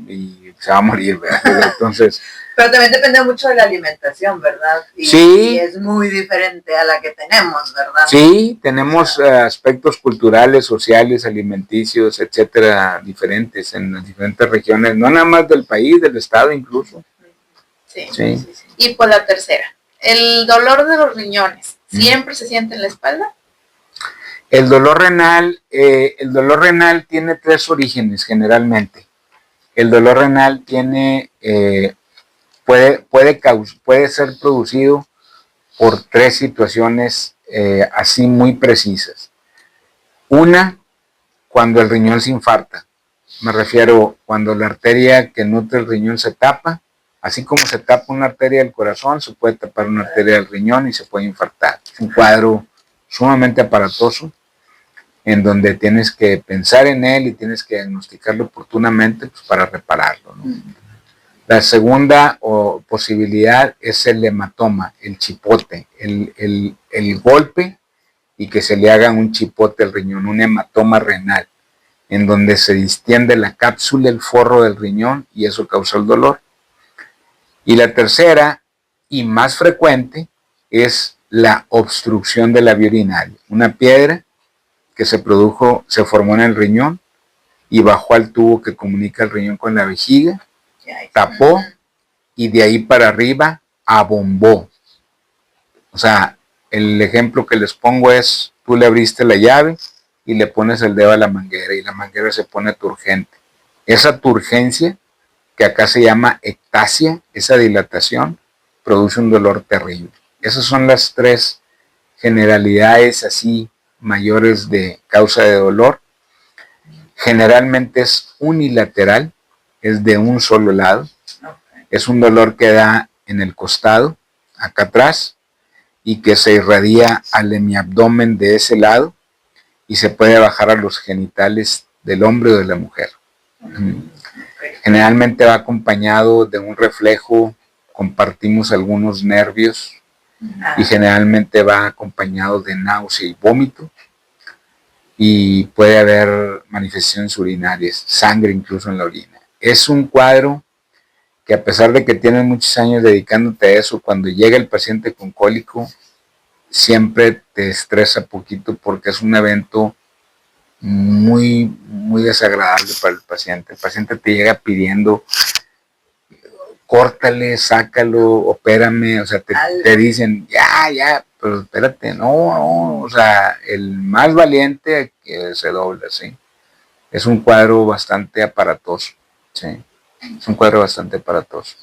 y se va a morir, ¿verdad? Entonces... Pero también depende mucho de la alimentación, ¿verdad? Y es muy diferente a la que tenemos, ¿verdad? Sí, tenemos aspectos culturales, sociales, alimenticios, etcétera, diferentes en las diferentes regiones, no nada más del país, del estado incluso. Sí. Y por la tercera, ¿el dolor de los riñones siempre se siente en la espalda? El dolor renal tiene 3 orígenes generalmente. El dolor renal puede ser producido por 3 situaciones así muy precisas. Una, cuando el riñón se infarta. Me refiero cuando la arteria que nutre el riñón se tapa, así como se tapa una arteria del corazón, se puede tapar una arteria del riñón y se puede infartar. Es un cuadro sumamente aparatoso en donde tienes que pensar en él y tienes que diagnosticarlo oportunamente pues, para repararlo, ¿no? La segunda posibilidad es el hematoma, el chipote, el golpe y que se le haga un chipote al riñón, un hematoma renal, en donde se distiende la cápsula, el forro del riñón y eso causa el dolor. Y la tercera y más frecuente es la obstrucción de la vía urinaria, una piedra que se formó en el riñón y bajó al tubo que comunica el riñón con la vejiga, tapó y de ahí para arriba abombó. O sea, el ejemplo que les pongo es, tú le abriste la llave y le pones el dedo a la manguera y la manguera se pone turgente. Esa turgencia, que acá se llama ectasia, esa dilatación, produce un dolor terrible. Esas son las 3 generalidades así mayores de causa de dolor. Generalmente es unilateral, es de un solo lado. Es un dolor que da en el costado, acá atrás, y que se irradia al hemiabdomen de ese lado y se puede bajar a los genitales del hombre o de la mujer. Generalmente va acompañado de un reflejo, compartimos algunos nervios y generalmente va acompañado de náusea y vómito. y puede haber manifestaciones urinarias, sangre incluso en la orina. Es un cuadro que, a pesar de que tienes muchos años dedicándote a eso, cuando llega el paciente con cólico, siempre te estresa poquito porque es un evento muy, muy desagradable para el paciente. El paciente te llega pidiendo, córtale, sácalo, opérame, o sea, te dicen, ya, pero espérate, no, o sea, el más valiente que se dobla, ¿sí? Es un cuadro bastante aparatoso, ¿sí? Es un cuadro bastante aparatoso.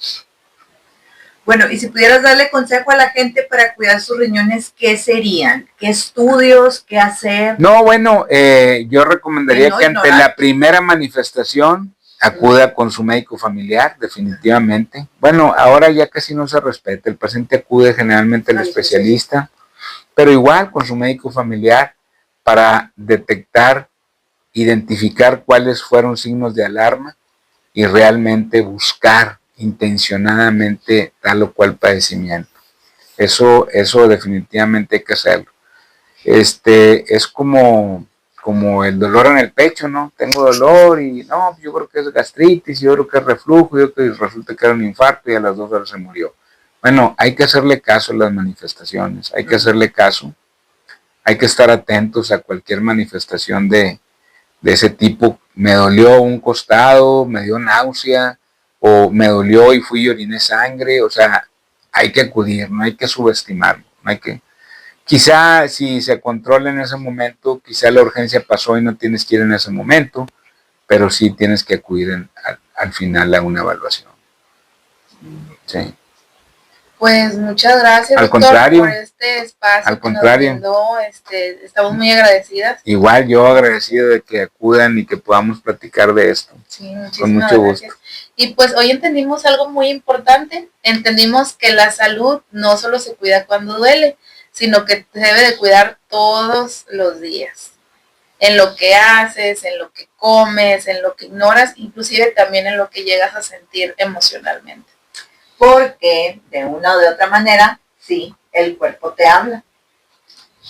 Bueno, y si pudieras darle consejo a la gente para cuidar sus riñones, ¿qué serían? ¿Qué estudios? ¿Qué hacer? No, bueno, yo recomendaría que ante la primera manifestación acuda con su médico familiar, definitivamente. Bueno, ahora ya casi no se respeta, el paciente acude generalmente al especialista, pero igual con su médico familiar para detectar, identificar cuáles fueron signos de alarma y realmente buscar intencionadamente tal o cual padecimiento. Eso definitivamente hay que hacerlo. Es como el dolor en el pecho, ¿no? Tengo dolor y no, yo creo que es gastritis, yo creo que es reflujo, yo creo que resulta que era un infarto y a las 2 horas se murió. Bueno, hay que hacerle caso a las manifestaciones, hay que hacerle caso, hay que estar atentos a cualquier manifestación de ese tipo. Me dolió un costado, me dio náusea, o me dolió y fui y oriné sangre, o sea, hay que acudir, no hay que subestimarlo, no hay que... Quizá si se controla en ese momento, quizá la urgencia pasó y no tienes que ir en ese momento, pero sí tienes que acudir al final a una evaluación. Sí. Pues muchas gracias, al doctor, contrario, por este espacio al que contrario. nos brindó. Estamos muy agradecidas. Igual yo agradecido de que acudan y que podamos platicar de esto. Sí, muchísimas con mucho gusto. gracias. Y pues hoy entendimos algo muy importante. Entendimos que la salud no solo se cuida cuando duele, sino que se debe de cuidar todos los días. En lo que haces, en lo que comes, en lo que ignoras, inclusive también en lo que llegas a sentir emocionalmente. Porque de una o de otra manera, sí, el cuerpo te habla.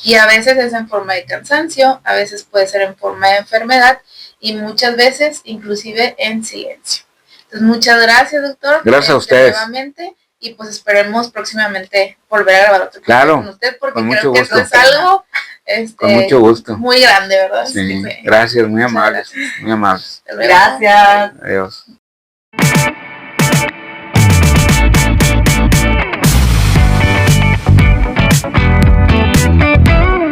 Y a veces es en forma de cansancio, a veces puede ser en forma de enfermedad y muchas veces inclusive en silencio. Entonces, muchas gracias, doctor. Gracias a ustedes. Nuevamente, y pues esperemos próximamente volver a grabar otro claro, con usted, porque con creo mucho que gusto. esto es algo con mucho gusto. Muy grande, ¿verdad? Sí, gracias, muy amables, muy amables. Gracias. Adiós.